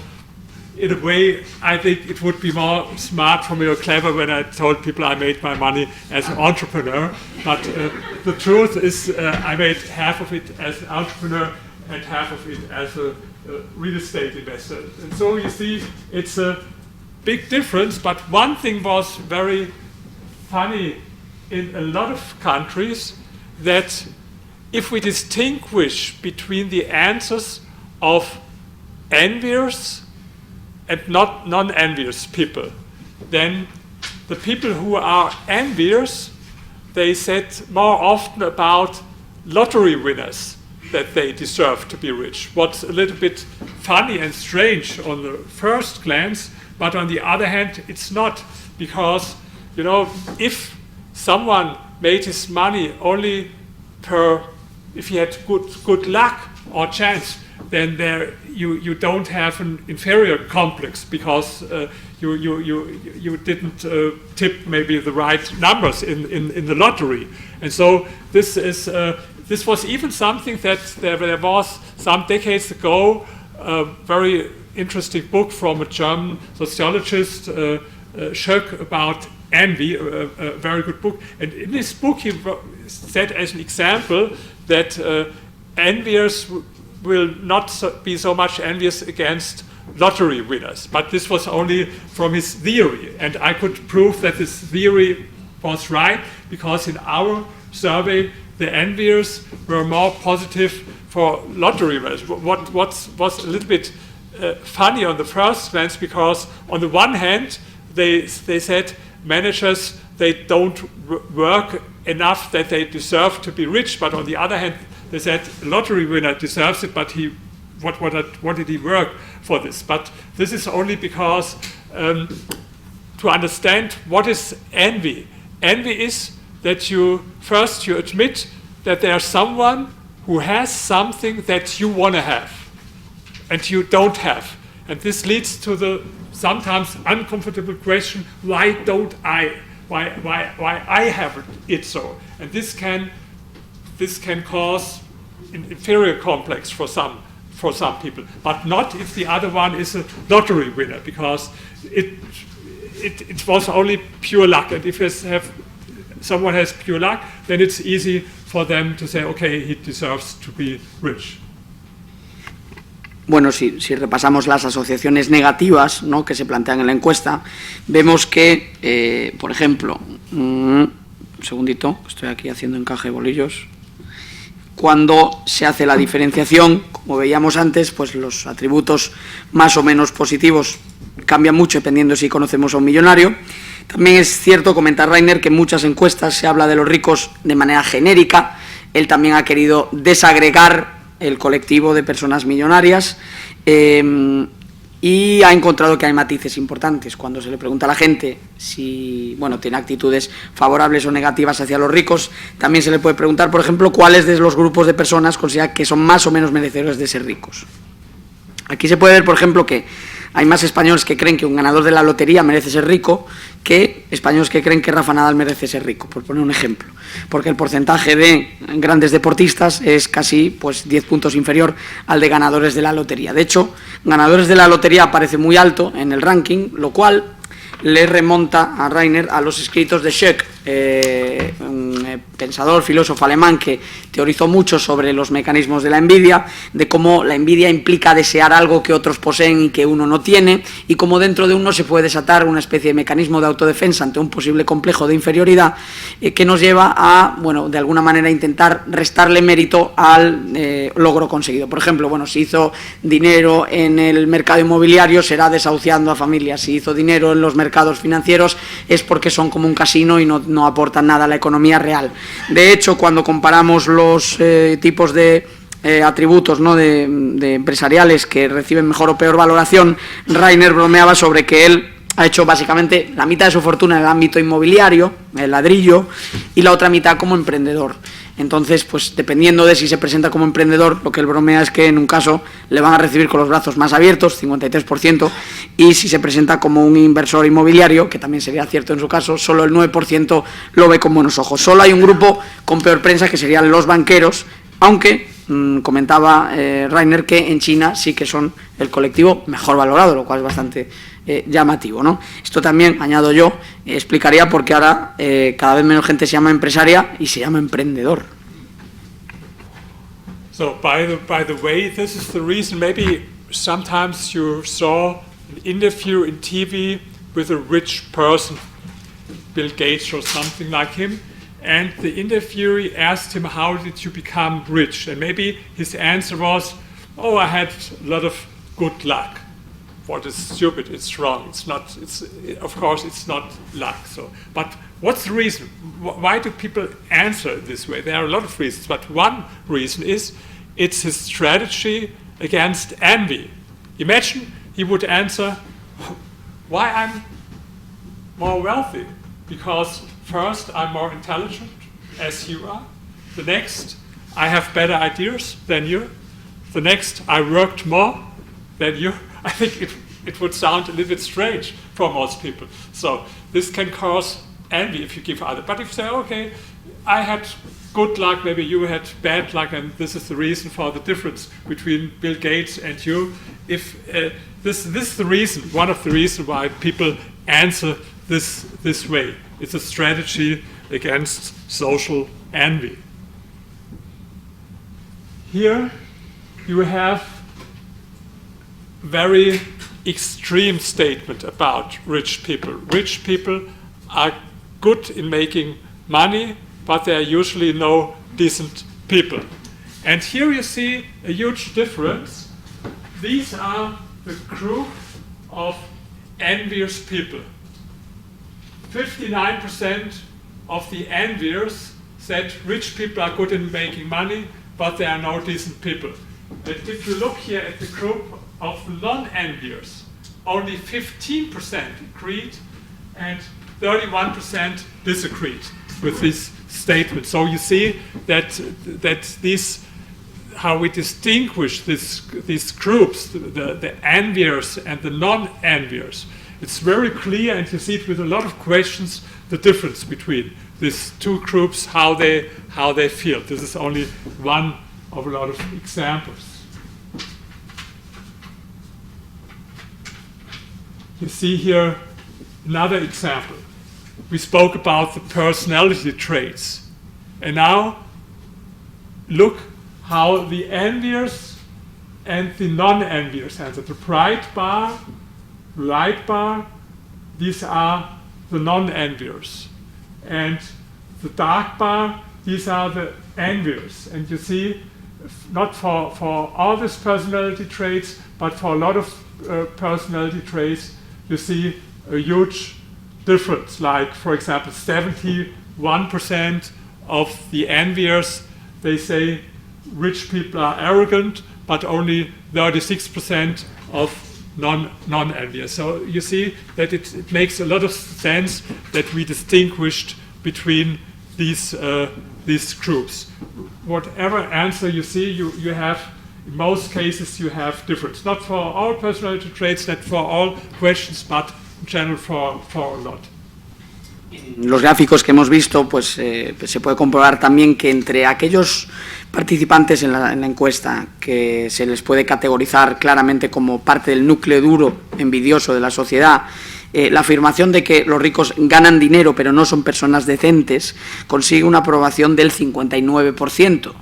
in a way, I think it would be more smart for me or clever when I told people I made my money as an entrepreneur. But the truth is I made half of it as an entrepreneur and half of it as a real estate investor. And so you see, it's a big difference. But one thing was very funny in a lot of countries, that if we distinguish between the answers of envious and not non-envious people, then the people who are envious, they said more often about lottery winners that they deserve to be rich. What's a little bit funny and strange on the first glance, but on the other hand, it's not, because, you know, if someone made his money only if he had good luck or chance, then you don't have an inferior complex, because you didn't tip maybe the right numbers in the lottery. And so this was even something that there was some decades ago a very interesting book from a German sociologist, Schöck, about envy, a very good book. And in this book he said as an example that envious will not be so much envious against lottery winners. But this was only from his theory. And I could prove that this theory was right, because in our survey the envious were more positive for lottery winners. What was a little bit funny on the first glance, because on the one hand they said managers, they don't work enough that they deserve to be rich, but on the other hand they said a lottery winner deserves it, but what did he work for this? But this is only because to understand what is envy. Envy is that you admit that there's someone who has something that you want to have and you don't have. And this leads to the sometimes uncomfortable question, why don't I? Why I have it so? And this can cause an inferior complex for some people, but not if the other one is a lottery winner, because it was only pure luck. And if someone has pure luck, then it's easy for them to say, okay, he deserves to be rich. Bueno, si repasamos las asociaciones negativas, ¿no?, que se plantean en la encuesta, vemos que, por ejemplo, un segundito, estoy aquí haciendo encaje de bolillos, cuando se hace la diferenciación, como veíamos antes, pues los atributos más o menos positivos cambian mucho dependiendo si conocemos a un millonario, También es cierto, comenta Rainer, que en muchas encuestas se habla de los ricos de manera genérica. Él también ha querido desagregar el colectivo de personas millonarias y ha encontrado que hay matices importantes. Cuando se le pregunta a la gente si tiene actitudes favorables o negativas hacia los ricos, también se le puede preguntar, por ejemplo, cuáles de los grupos de personas considera que son más o menos merecedores de ser ricos. Aquí se puede ver, por ejemplo, que hay más españoles que creen que un ganador de la lotería merece ser rico que españoles que creen que Rafa Nadal merece ser rico, por poner un ejemplo. Porque el porcentaje de grandes deportistas es casi 10 puntos inferior al de ganadores de la lotería. De hecho, ganadores de la lotería aparece muy alto en el ranking, lo cual le remonta a Rainer a los escritos de Schock, un pensador, filósofo alemán que teorizó mucho sobre los mecanismos de la envidia, de cómo la envidia implica desear algo que otros poseen y que uno no tiene, y cómo dentro de uno se puede desatar una especie de mecanismo de autodefensa ante un posible complejo de inferioridad que nos lleva a, de alguna manera intentar restarle mérito al logro conseguido. Por ejemplo, si hizo dinero en el mercado inmobiliario será desahuciando a familias, si hizo dinero en los mercados financieros es porque son como un casino y no aportan nada a la economía real. De hecho, cuando comparamos los tipos de atributos de empresariales que reciben mejor o peor valoración, Rainer bromeaba sobre que él ha hecho básicamente la mitad de su fortuna en el ámbito inmobiliario, el ladrillo, y la otra mitad como emprendedor. Entonces, dependiendo de si se presenta como emprendedor, lo que él bromea es que en un caso le van a recibir con los brazos más abiertos, 53%, y si se presenta como un inversor inmobiliario, que también sería cierto en su caso, solo el 9% lo ve con buenos ojos. Solo hay un grupo con peor prensa, que serían los banqueros, aunque comentaba Rainer que en China sí que son el colectivo mejor valorado, lo cual es bastante llamativo, ¿no? Esto también, añado yo, explicaría por qué ahora cada vez menos gente se llama empresaria y se llama emprendedor. So, by the way, this is the reason maybe sometimes you saw an interview in TV with a rich person, Bill Gates or something like him, and the interviewee asked him, how did you become rich? And maybe his answer was, oh, I had a lot of good luck. What is stupid, it's wrong, it's not, of course it's not luck. So, but what's the reason? Why do people answer this way? There are a lot of reasons, but one reason is it's his strategy against envy. Imagine he would answer, why I'm more wealthy? Because first, I'm more intelligent, as you are. The next, I have better ideas than you. The next, I worked more than you. I think it would sound a little bit strange for most people. So this can cause envy if you give other. But if you say, okay, I had good luck, maybe you had bad luck, and this is the reason for the difference between Bill Gates and you. If this is the reason, one of the reasons why people answer this way. It's a strategy against social envy. Here you have very extreme statement about rich people. Rich people are good in making money, but they are usually no decent people. And here you see a huge difference. These are the group of envious people. 59% of the enviers said rich people are good in making money, but they are no decent people. And if you look here at the group of non-enviers, only 15% agreed and 31% disagreed with this statement. So you see that these, how we distinguish these groups, the enviers and the non-enviers. It's very clear, and you see it with a lot of questions, the difference between these two groups, how they feel. This is only one of a lot of examples. You see here another example. We spoke about the personality traits. And now look how the enviers and the non-enviers answer. The bright bar, light bar, these are the non-enviers. And the dark bar, these are the enviers. And you see, not for all these personality traits, but for a lot of personality traits, you see a huge different. Like, for example, 71% of the enviers, they say rich people are arrogant, but only 36% of non-envious. So you see that it makes a lot of sense that we distinguished between these groups. Whatever answer you see, you have, in most cases, you have difference. Not for all personality traits, not for all questions, but in general for a lot. Los gráficos que hemos visto, pues se puede comprobar también que entre aquellos participantes en la encuesta que se les puede categorizar claramente como parte del núcleo duro envidioso de la sociedad, la afirmación de que los ricos ganan dinero pero no son personas decentes consigue una aprobación del 59%.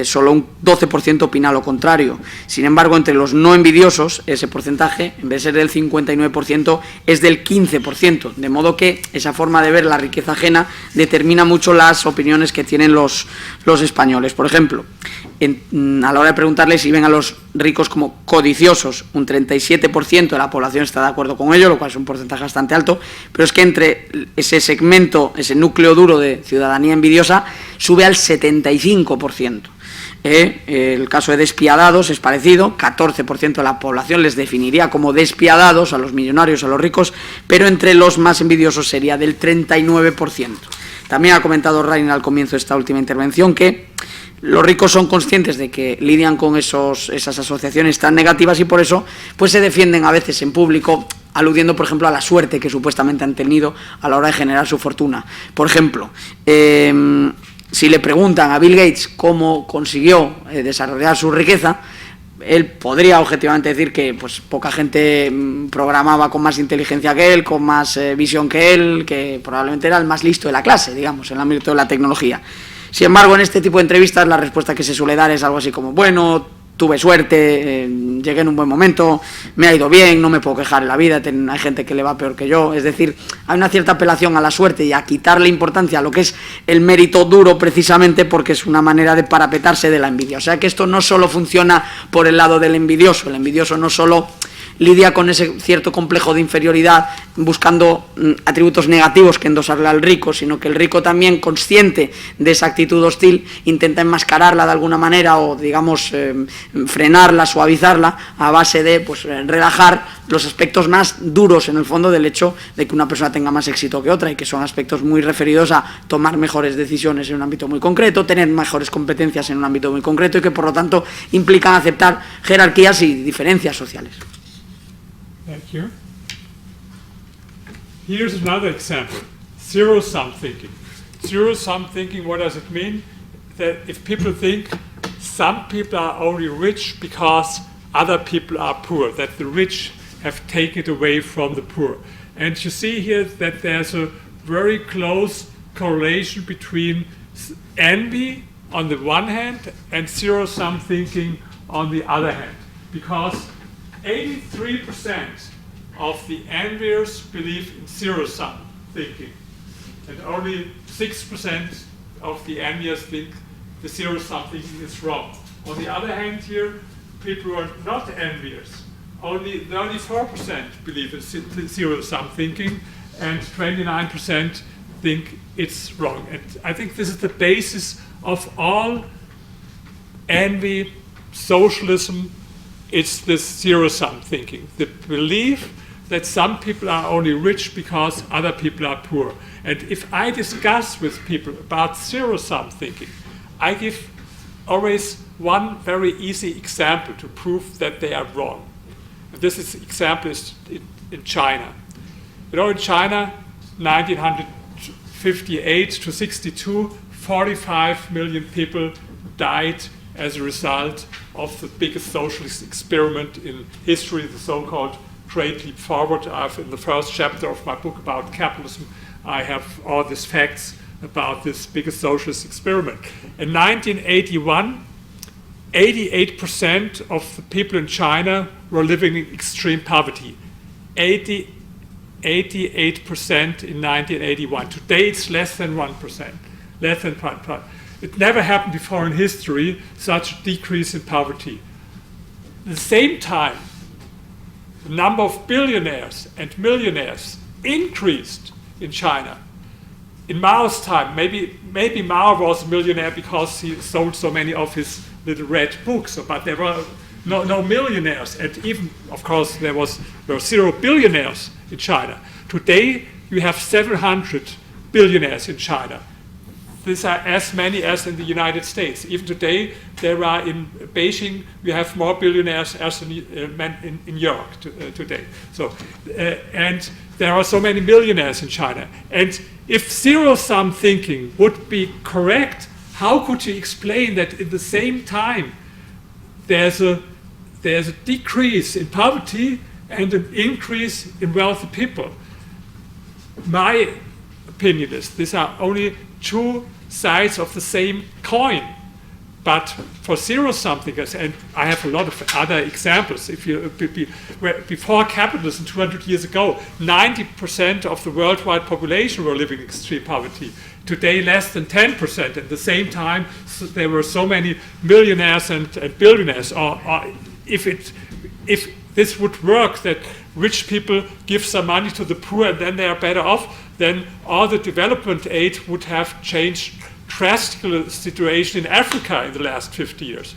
Solo un 12% opina lo contrario. Sin embargo, entre los no envidiosos, ese porcentaje, en vez de ser del 59%, es del 15%. De modo que esa forma de ver la riqueza ajena determina mucho las opiniones que tienen los españoles. Por ejemplo, a la hora de preguntarles si ven a los ricos como codiciosos, un 37% de la población está de acuerdo con ello, lo cual es un porcentaje bastante alto, pero es que entre ese segmento, ese núcleo duro de ciudadanía envidiosa, sube al 75%. El caso de despiadados es parecido, 14% de la población les definiría como despiadados a los millonarios, a los ricos, pero entre los más envidiosos sería del 39%. También ha comentado Rainer al comienzo de esta última intervención que los ricos son conscientes de que lidian con esas asociaciones tan negativas y por eso pues se defienden a veces en público, aludiendo, por ejemplo, a la suerte que supuestamente han tenido a la hora de generar su fortuna. Por ejemplo, si le preguntan a Bill Gates cómo consiguió desarrollar su riqueza, él podría objetivamente decir que pues, poca gente programaba con más inteligencia que él, con más visión que él, que probablemente era el más listo de la clase, digamos, en el ámbito de la tecnología. Sin embargo, en este tipo de entrevistas la respuesta que se suele dar es algo así como, bueno, tuve suerte, llegué en un buen momento, me ha ido bien, no me puedo quejar en la vida, hay gente que le va peor que yo. Es decir, hay una cierta apelación a la suerte y a quitarle importancia a lo que es el mérito duro precisamente porque es una manera de parapetarse de la envidia. O sea que esto no solo funciona por el lado del envidioso, el envidioso no solo lidia con ese cierto complejo de inferioridad buscando atributos negativos que endosarle al rico, sino que el rico también, consciente de esa actitud hostil, intenta enmascararla de alguna manera o, digamos, frenarla, suavizarla a base de pues, relajar los aspectos más duros en el fondo del hecho de que una persona tenga más éxito que otra y que son aspectos muy referidos a tomar mejores decisiones en un ámbito muy concreto, tener mejores competencias en un ámbito muy concreto y que por lo tanto implican aceptar jerarquías y diferencias sociales. Thank you. Here's another example, zero-sum thinking. Zero-sum thinking, what does it mean? That if people think some people are only rich because other people are poor, that the rich have taken it away from the poor. And you see here that there's a very close correlation between envy on the one hand and zero-sum thinking on the other hand, because 83% of the enviers believe in zero-sum thinking, and only 6% of the enviers think the zero-sum thinking is wrong. On the other hand here, people who are not envious, only 34% believe in zero-sum thinking, and 29% think it's wrong. And I think this is the basis of all envy, socialism. It's this zero-sum thinking, the belief that some people are only rich because other people are poor. And if I discuss with people about zero-sum thinking, I give always one very easy example to prove that they are wrong. And this example is in China. You know, in China, 1958 to 62, 45 million people died as a result of the biggest socialist experiment in history, the so-called Great Leap Forward. In the first chapter of my book about capitalism, I have all these facts about this biggest socialist experiment. In 1981, 88% of the people in China were living in extreme poverty. 88% in 1981. Today it's less than 1%. Less than 1%. It never happened before in history, such a decrease in poverty. At the same time, the number of billionaires and millionaires increased in China. In Mao's time, maybe Mao was a millionaire because he sold so many of his little red books, but there were no millionaires, and even, of course, there were 0 billionaires in China. Today, you have 700 billionaires in China. These are as many as in the United States. Even today, there are in Beijing, we have more billionaires as in Europe today. So, and there are so many millionaires in China. And if zero-sum thinking would be correct, how could you explain that at the same time there's a decrease in poverty and an increase in wealthy people? My opinion is these are only two sides of the same coin. But for zero-sum thinkers, and I have a lot of other examples, before capitalism 200 years ago, 90% of the worldwide population were living in extreme poverty. Today, less than 10%. At the same time, there were so many millionaires and billionaires. Or if this would work, that rich people give some money to the poor and then they are better off, then all the development aid would have changed drastically the situation in Africa in the last 50 years.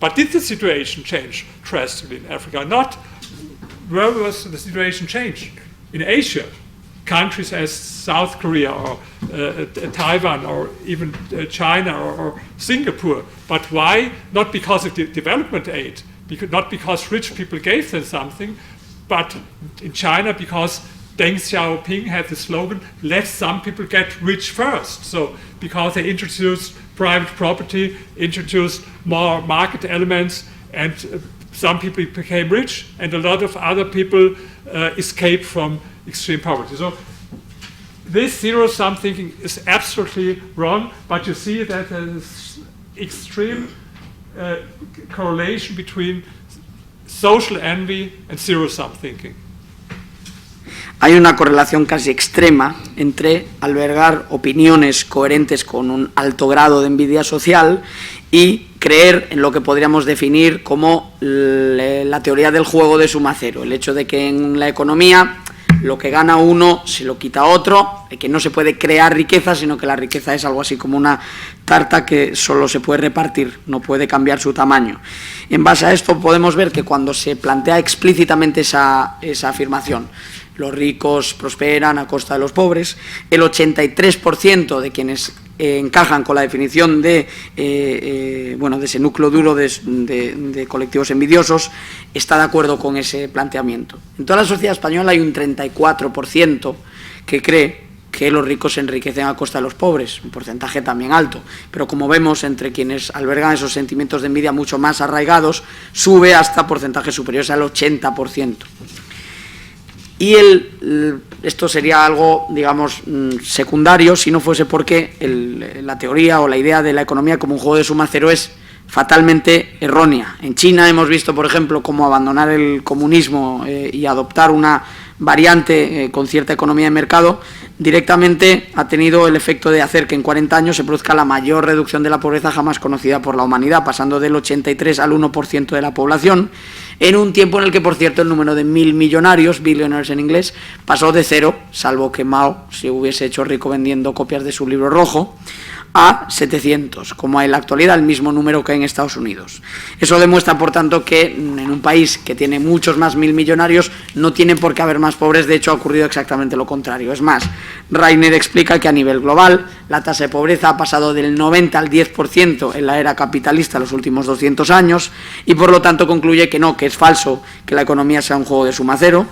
But did the situation change drastically in Africa? Not. Where was the situation changed? In Asia, countries as South Korea or Taiwan or even China or Singapore. But why? Not because of the development aid, not because rich people gave them something, but in China because Deng Xiaoping had the slogan, let some people get rich first. So because they introduced private property, introduced more market elements, and some people became rich, and a lot of other people escaped from extreme poverty. So this zero-sum thinking is absolutely wrong, but you see that there is extreme correlation between social envy and zero-sum thinking. Hay una correlación casi extrema entre albergar opiniones coherentes con un alto grado de envidia social y creer en lo que podríamos definir como la teoría del juego de suma cero, el hecho de que en la economía lo que gana uno se lo quita otro, que no se puede crear riqueza, sino que la riqueza es algo así como una tarta que solo se puede repartir, no puede cambiar su tamaño. En base a esto podemos ver que cuando se plantea explícitamente esa afirmación, los ricos prosperan a costa de los pobres, el 83% de quienes encajan con la definición de ese núcleo duro de colectivos envidiosos está de acuerdo con ese planteamiento. En toda la sociedad española hay un 34% que cree que los ricos se enriquecen a costa de los pobres, un porcentaje también alto, pero como vemos, entre quienes albergan esos sentimientos de envidia mucho más arraigados, sube hasta porcentajes superiores al 80%. Y esto sería algo, digamos, secundario si no fuese porque la teoría o la idea de la economía como un juego de suma cero es fatalmente errónea. En China hemos visto, por ejemplo, cómo abandonar el comunismo y adoptar una variante con cierta economía de mercado directamente ha tenido el efecto de hacer que en 40 años se produzca la mayor reducción de la pobreza jamás conocida por la humanidad, pasando del 83 al 1% de la población, en un tiempo en el que, por cierto, el número de millonarios, billionaires en inglés, pasó de 0, salvo que Mao se hubiese hecho rico vendiendo copias de su libro rojo, a 700, como hay en la actualidad, el mismo número que hay en Estados Unidos. Eso demuestra, por tanto, que en un país que tiene muchos más millonarios no tiene por qué haber más pobres. De hecho, ha ocurrido exactamente lo contrario. Es más, Rainer explica que a nivel global la tasa de pobreza ha pasado del 90 al 10% en la era capitalista en los últimos 200 años y, por lo tanto, concluye que no, que es falso que la economía sea un juego de suma cero,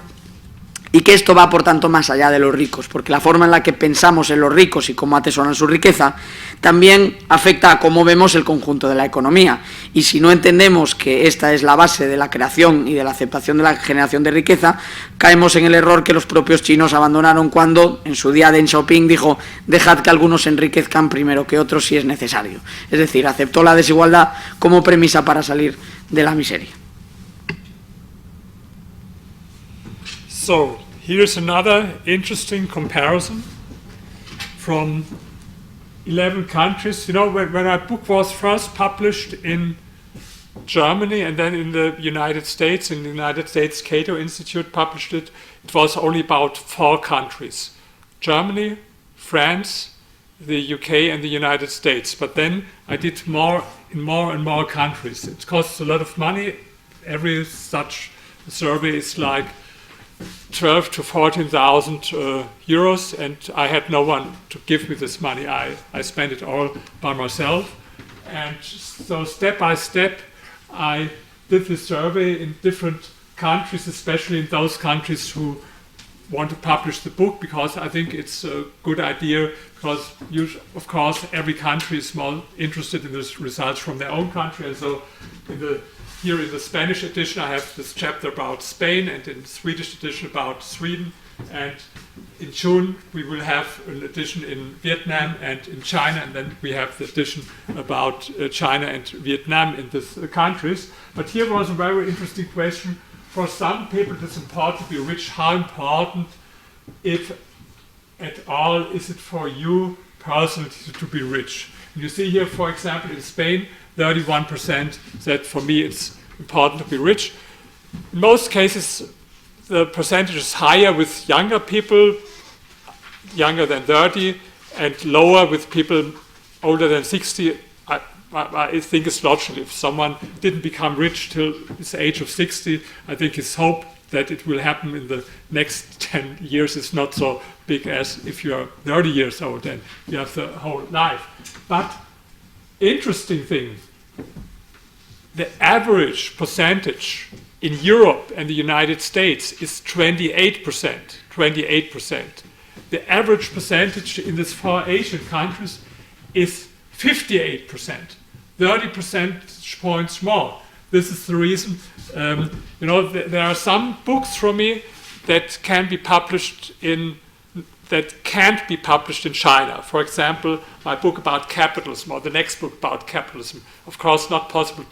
y que esto va, por tanto, más allá de los ricos, porque la forma en la que pensamos en los ricos y cómo atesoran su riqueza también afecta a cómo vemos el conjunto de la economía. Y si no entendemos que esta es la base de la creación y de la aceptación de la generación de riqueza, caemos en el error que los propios chinos abandonaron cuando, en su día, Deng Xiaoping dijo: dejad que algunos se enriquezcan primero que otros si es necesario. Es decir, aceptó la desigualdad como premisa para salir de la miseria. So, here's another interesting comparison from 11 countries. You know, when our book was first published in Germany, and then in the United States, Cato Institute published it. It was only about 4 countries: Germany, France, the UK, and the United States. But then I did more in more and more countries. It costs a lot of money. Every such survey is like 12 to 14,000 euros, and I had no one to give me this money. I spent it all by myself. And so step by step, I did this survey in different countries, especially in those countries who want to publish the book, because I think it's a good idea, because of course every country is more interested in the results from their own country. And so here in the Spanish edition I have this chapter about Spain, and in the Swedish edition about Sweden, and in June we will have an edition in Vietnam and in China, and then we have the edition about China and Vietnam in these countries. But here was a very interesting question. For some people it is important to be rich. How important, if at all, is it for you personally to be rich? And you see here, for example, in Spain, 31% said for me it's important to be rich. In most cases, the percentage is higher with younger people, younger than 30, and lower with people older than 60. I think it's logical. If someone didn't become rich till his age of 60, I think his hope that it will happen in the next 10 years is not so big as if you are 30 years old and you have the whole life. But interesting thing, the average percentage in Europe and the United States is 28%. 28%. The average percentage in these 4 Asian countries is 58%. 30 percentage points more. This is the reason. There are some books from me that can be published that can't be published in China. For example, my book about capitalism, or the next book about capitalism, of course not possible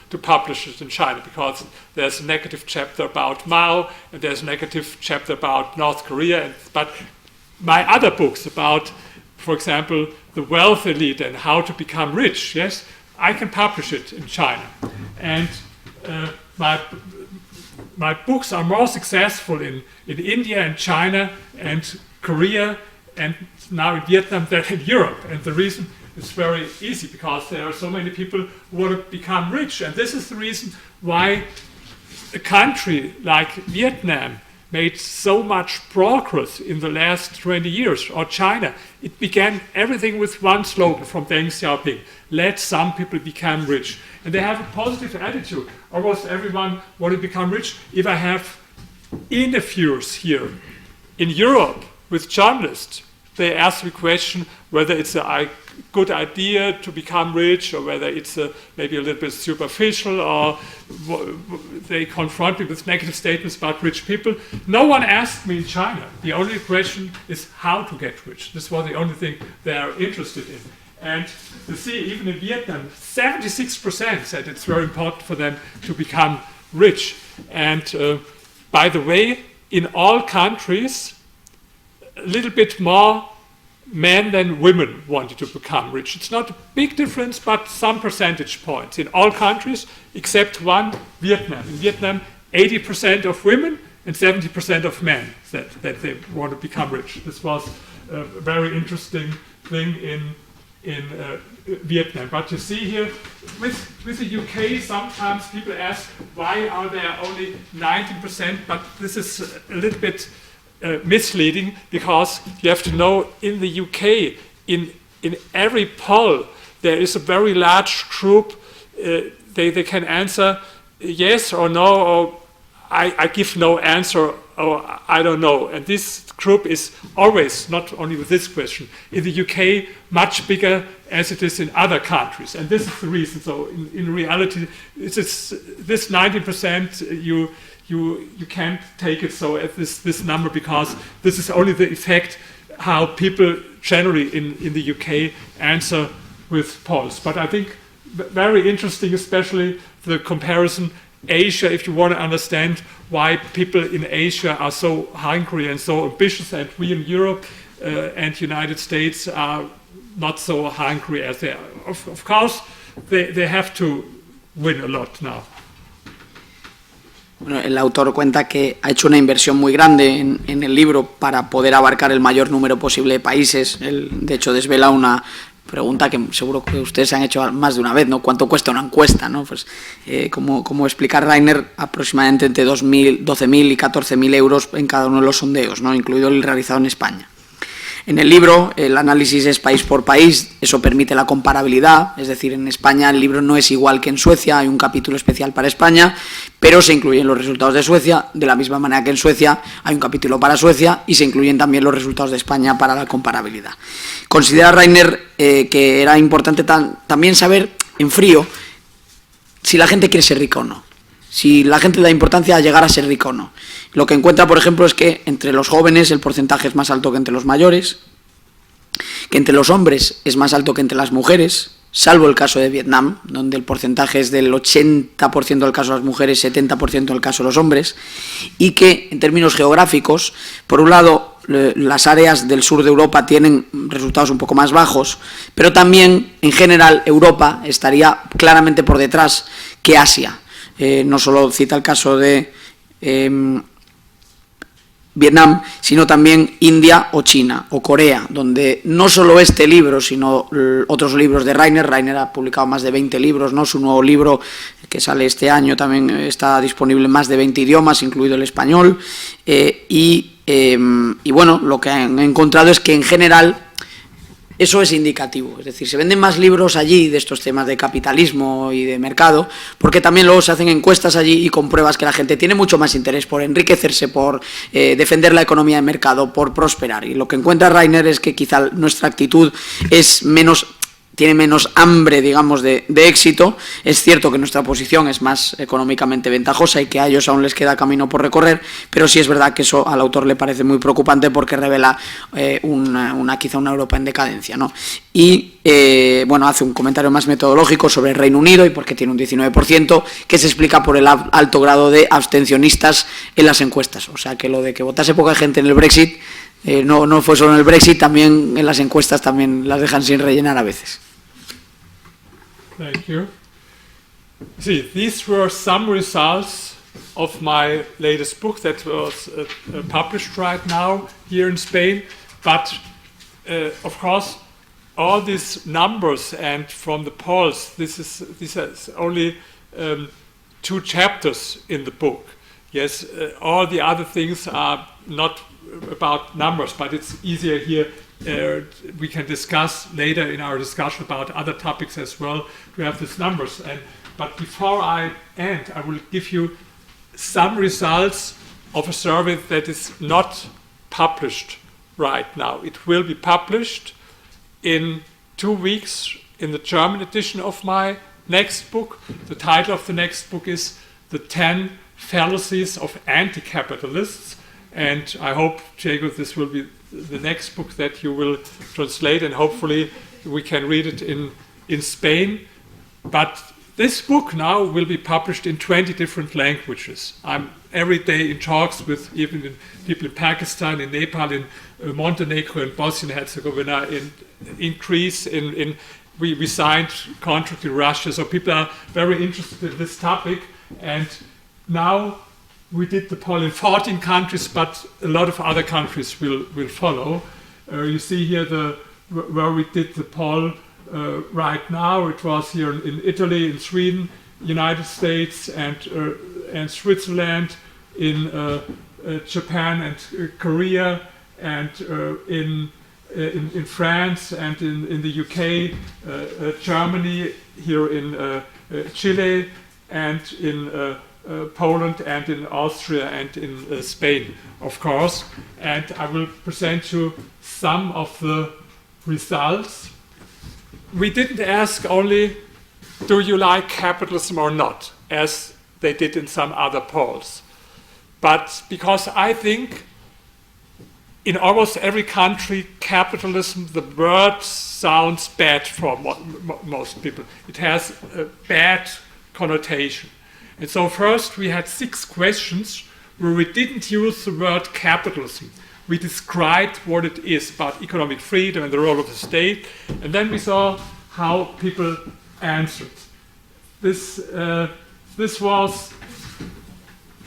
to publish it in China, because there's a negative chapter about Mao, and there's a negative chapter about North Korea. But my other books about, for example, the wealth elite and how to become rich, yes, I can publish it in China. And my books are more successful in India and China and Korea and now in Vietnam than in Europe. And the reason is very easy, because there are so many people who want to become rich. And this is the reason why a country like Vietnam made so much progress in the last 20 years, or China. It began everything with one slogan from Deng Xiaoping: let some people become rich. And they have a positive attitude. Almost everyone wants to become rich. If I have interviews here in Europe with journalists, they ask the question whether it's a good idea to become rich, or whether it's maybe a little bit superficial, or they confront me with negative statements about rich people. No one asked me in China. The only question is how to get rich. This was the only thing they are interested in. And you see, even in Vietnam, 76% said it's very important for them to become rich. And by the way, in all countries, a little bit more men than women wanted to become rich. It's not a big difference, but some percentage points in all countries except one, Vietnam. In Vietnam, 80% of women and 70% of men said that they want to become rich. This was a very interesting thing in Vietnam. But you see here, with the UK, sometimes people ask, why are there only 19%? But this is a little bit misleading, because you have to know, in the UK, in every poll, there is a very large group. They can answer yes or no, or I give no answer, or I don't know. And this group is always, not only with this question, in the UK much bigger as it is in other countries. And this is the reason. So in reality, this 19% you can't take it so at this number, because this is only the effect how people generally in the UK answer with polls. But I think very interesting, especially the comparison Asia, if you want to understand why people in Asia are so hungry and so ambitious, and we in Europe and United States are not so hungry as they are. Of course, they have to win a lot now. Bueno, el autor cuenta que ha hecho una inversión muy grande en el libro para poder abarcar el mayor número posible de países. Él, de hecho, desvela una pregunta que seguro que ustedes se han hecho más de una vez, ¿no? ¿Cuánto cuesta una encuesta? ¿No? Pues, como explica Rainer, aproximadamente entre 12.000 y 14.000 euros en cada uno de los sondeos, ¿no? Incluido el realizado en España. En el libro, el análisis es país por país, eso permite la comparabilidad, es decir, en España el libro no es igual que en Suecia, hay un capítulo especial para España, pero se incluyen los resultados de Suecia, de la misma manera que en Suecia hay un capítulo para Suecia y se incluyen también los resultados de España para la comparabilidad. Considera Rainer que era importante también saber, en frío, si la gente quiere ser rica o no. Si la gente le da importancia a llegar a ser rico o no. Lo que encuentra, por ejemplo, es que entre los jóvenes el porcentaje es más alto que entre los mayores, que entre los hombres es más alto que entre las mujeres, salvo el caso de Vietnam, donde el porcentaje es del 80% del caso de las mujeres, 70% del caso de los hombres, y que en términos geográficos, por un lado, las áreas del sur de Europa tienen resultados un poco más bajos, pero también, en general, Europa estaría claramente por detrás que Asia. No solo cita el caso de Vietnam, sino también India o China o Corea, donde no solo este libro, sino otros libros de Rainer. Rainer ha publicado más de 20 libros, ¿no? Su nuevo libro, que sale este año, también está disponible en más de 20 idiomas, incluido el español. Y bueno, lo que han encontrado es que en general eso es indicativo, es decir, se venden más libros allí de estos temas de capitalismo y de mercado, porque también luego se hacen encuestas allí y compruebas que la gente tiene mucho más interés por enriquecerse, por defender la economía de mercado, por prosperar. Y lo que encuentra Rainer es que quizá nuestra actitud es tiene menos hambre, digamos, de éxito. Es cierto que nuestra posición es más económicamente ventajosa y que a ellos aún les queda camino por recorrer, pero sí es verdad que eso al autor le parece muy preocupante porque revela quizá una Europa en decadencia, ¿no? Y bueno, hace un comentario más metodológico sobre el Reino Unido y por qué tiene un 19%, que se explica por el alto grado de abstencionistas en las encuestas. O sea que lo de que votase poca gente en el Brexit no fue solo en el Brexit, también en las encuestas también las dejan sin rellenar a veces. Thank you. See, these were some results of my latest book that was published right now here in Spain. But of course, all these numbers and from the polls, this is only 2 chapters in the book. Yes, all the other things are not about numbers, but it's easier here. We can discuss later in our discussion about other topics as well to have these numbers. But before I end, I will give you some results of a survey that is not published right now. It will be published in 2 weeks in the German edition of my next book. The title of the next book is The 10 Fallacies of Anti-Capitalists. And I hope, Diego, this will be the next book that you will translate, and hopefully we can read it in Spain. But this book now will be published in 20 different languages. I'm every day in talks with even people in Pakistan, in Nepal, in Montenegro, in Bosnia and Herzegovina, in Greece, we signed contract in Russia, so people are very interested in this topic. And now we did the poll in 14 countries, but a lot of other countries will follow. You see here where we did the poll right now. It was here in Italy, in Sweden, United States, and Switzerland, in Japan and Korea, and in France, and in the UK, Germany, here in Chile, and in Poland, and in Austria, and in Spain, of course. And I will present you some of the results. We didn't ask only, do you like capitalism or not, as they did in some other polls. But because I think in almost every country, capitalism, the word sounds bad for most people. It has a bad connotation. And so first we had 6 questions where we didn't use the word capitalism. We described what it is about economic freedom and the role of the state, and then we saw how people answered. this was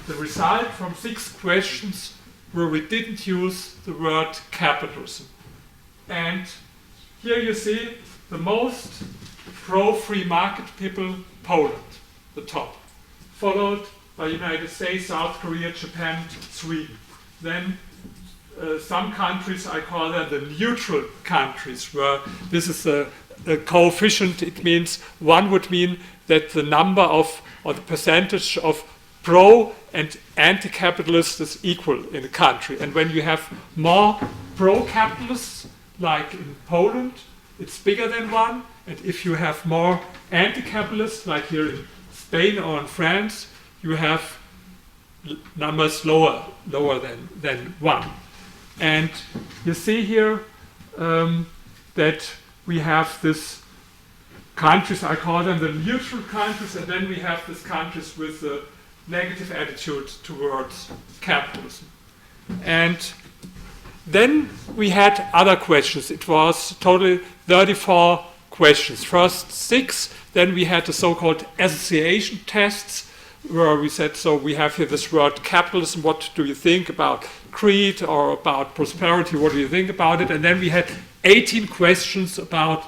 the result from 6 questions where we didn't use the word capitalism. And here you see the most pro-free market people, Poland, the top, followed by United States, South Korea, Japan, Sweden. Then some countries, I call them the neutral countries, where this is a coefficient. It means one would mean that the number of, or the percentage of pro and anti-capitalists is equal in a country. And when you have more pro-capitalists, like in Poland, it's bigger than 1. And if you have more anti-capitalists, like here in Spain or in France, you have numbers lower than 1. And you see here that we have this countries, I call them the neutral countries, and then we have these countries with a negative attitude towards capitalism. And then we had other questions. It was totally 34 questions. First 6, then we had the so-called association tests, where we said, so we have here this word capitalism, what do you think about greed or about prosperity, what do you think about it? And then we had 18 questions about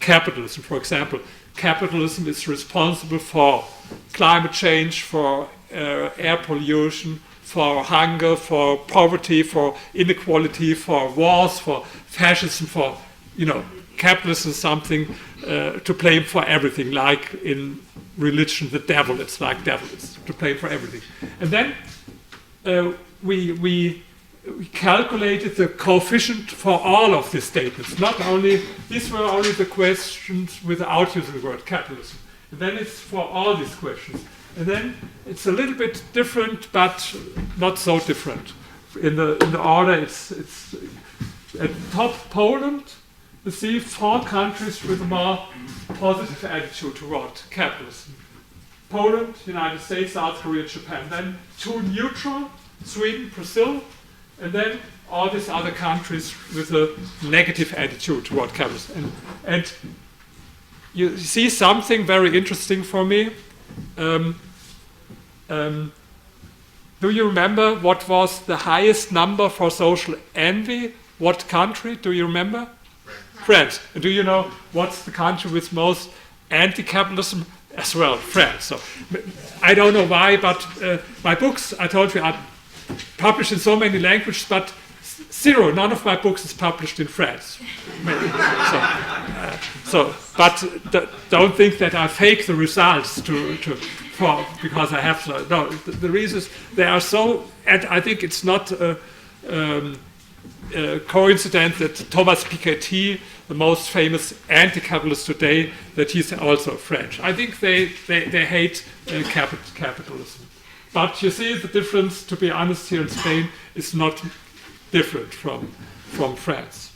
capitalism. For example, capitalism is responsible for climate change, for air pollution, for hunger, for poverty, for inequality, for wars, for fascism, for, capitalism is something to blame for everything, like in religion, the devil, it's like devil, it's to blame for everything. And then we calculated the coefficient for all of these statements. Not only, these were only the questions without using the word capitalism. And then it's for all these questions. And then it's a little bit different, but not so different. In the order, it's at the top, Poland. You see 4 countries with a more positive attitude toward capitalism. Poland, United States, South Korea, Japan. Then 2 neutral, Sweden, Brazil, and then all these other countries with a negative attitude toward capitalism. And you see something very interesting for me. Do you remember what was the highest number for social envy? What country? Do you remember? France. And do you know what's the country with most anti-capitalism? As well, France. So I don't know why, but my books, I told you, are published in so many languages, but 0, none of my books is published in France. But don't think that I fake the results because I have to. No, the reason is they are so, and I think it's not a coincidence that Thomas Piketty, the most famous anti-capitalist today, that he's also French. I think they hate capitalism. But you see the difference, to be honest, here in Spain is not different from France.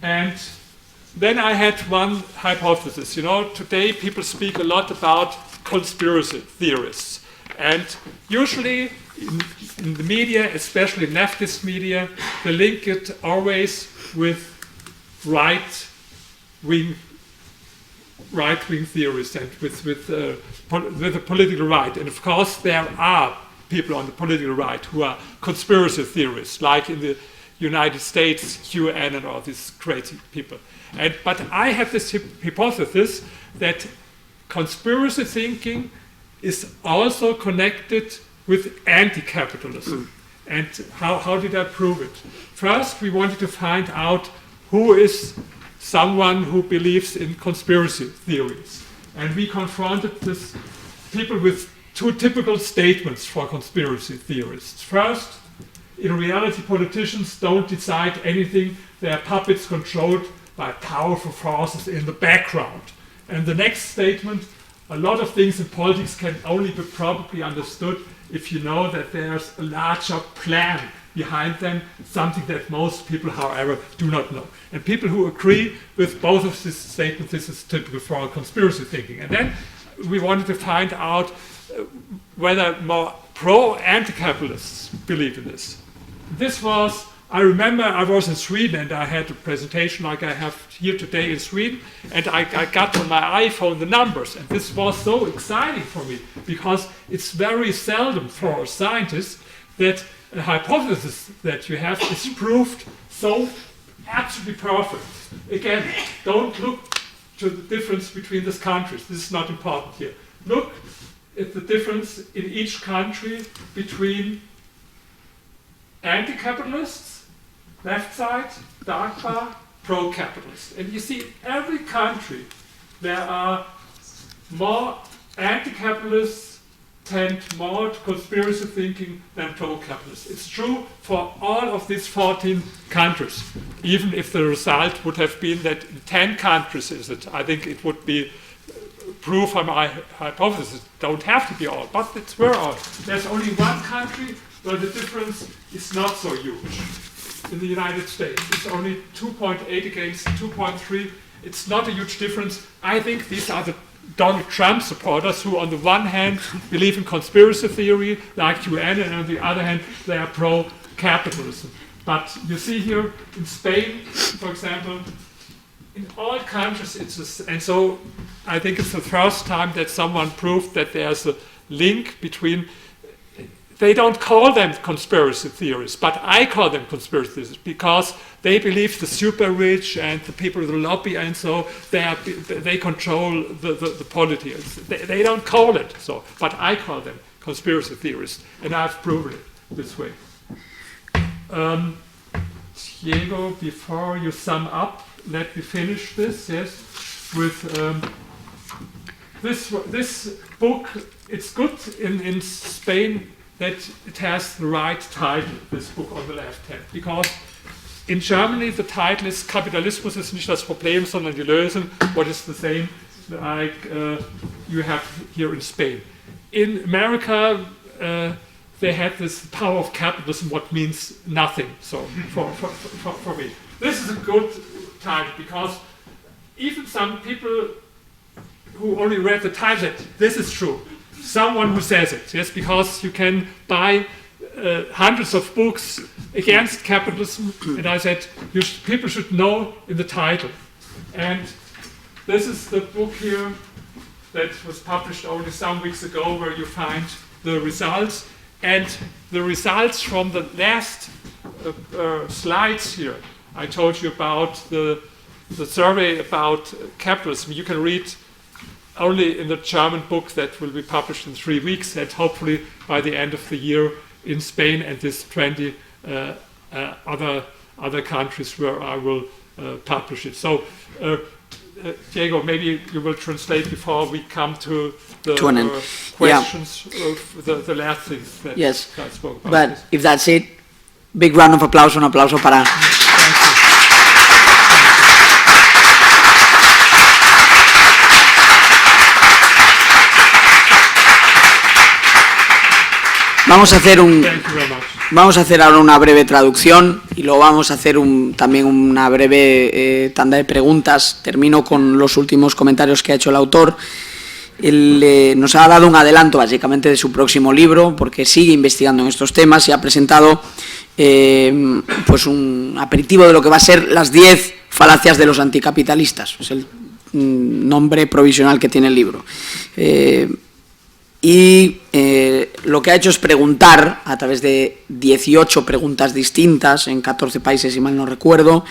And then I had one hypothesis. Today people speak a lot about conspiracy theorists. And usually in the media, especially leftist media, they link it always with right-wing theories and with the political right. And of course, there are people on the political right who are conspiracy theorists, like in the United States, QAnon and all these crazy people. But I have this hypothesis that conspiracy thinking is also connected with anti-capitalism. And how did I prove it? First, we wanted to find out who is someone who believes in conspiracy theories. And we confronted these people with 2 typical statements for conspiracy theorists. First, in reality, politicians don't decide anything. They are puppets controlled by powerful forces in the background. And the next statement, a lot of things in politics can only be probably understood if you know that there's a larger plan behind them, something that most people, however, do not know. And people who agree with both of these statements, this is typical for conspiracy thinking. And then we wanted to find out whether more pro-anti-capitalists believe in this. This was I remember I was in Sweden and I had a presentation like I have here today in Sweden, and I got on my iPhone the numbers, and this was so exciting for me because it's very seldom for scientists that a hypothesis that you have is proved so absolutely perfect. Again, don't look to the difference between these countries. This is not important here. Look at the difference in each country between anti-capitalists, left side, dark bar, pro-capitalist. And you see, every country, there are more anti-capitalists tend more to conspiracy thinking than pro-capitalists. It's true for all of these 14 countries. Even if the result would have been that in 10 countries is it, I think it would be proof of my hypothesis. Don't have to be all, but it's where all. There's only one country where the difference is not so huge. In the United States, it's only 2.8 against 2.3. It's not a huge difference. I think these are the Donald Trump supporters who, on the one hand, believe in conspiracy theory, like UN, and on the other hand, they are pro-capitalism. But you see here in Spain, for example, in all countries, and so I think it's the first time that someone proved that there's a link between. They don't call them conspiracy theories, but I call them conspiracy theories because they believe the super rich and the people with the lobby, and so they control the politics. They don't call it so, but I call them conspiracy theories, and I've proven it this way. Diego, before you sum up, let me finish this, yes, with this book. It's good in Spain that it has the right title, this book on the left hand, because in Germany the title is Kapitalismus ist nicht das Problem, sondern die Lösung, what is the same like you have here in Spain. In America, they had this power of capitalism, what means nothing, so for me. This is a good title, because even some people who only read the title said, this is true. Someone who says it, yes, because you can buy hundreds of books against capitalism, and I said, people should know in the title. And this is the book here that was published only some weeks ago, where you find the results, and the results from the last slides here. I told you about the survey about capitalism. You can read only in the German book that will be published in 3 weeks, and hopefully by the end of the year in Spain and these 20 other countries where I will publish it. So, Diego, maybe you will translate before we come to the questions of the last things that I spoke about. But if that's it, big round of applause, un aplauso para... Vamos a hacer ahora una breve traducción y luego vamos a hacer también una breve tanda de preguntas. Termino con los últimos comentarios que ha hecho el autor. Él nos ha dado un adelanto básicamente de su próximo libro, porque sigue investigando en estos temas y ha presentado pues un aperitivo de lo que va a ser las 10 falacias de los anticapitalistas. Es el nombre provisional que tiene el libro. Y lo que ha hecho es preguntar, a través de 18 preguntas distintas, en 14 países, si mal no recuerdo,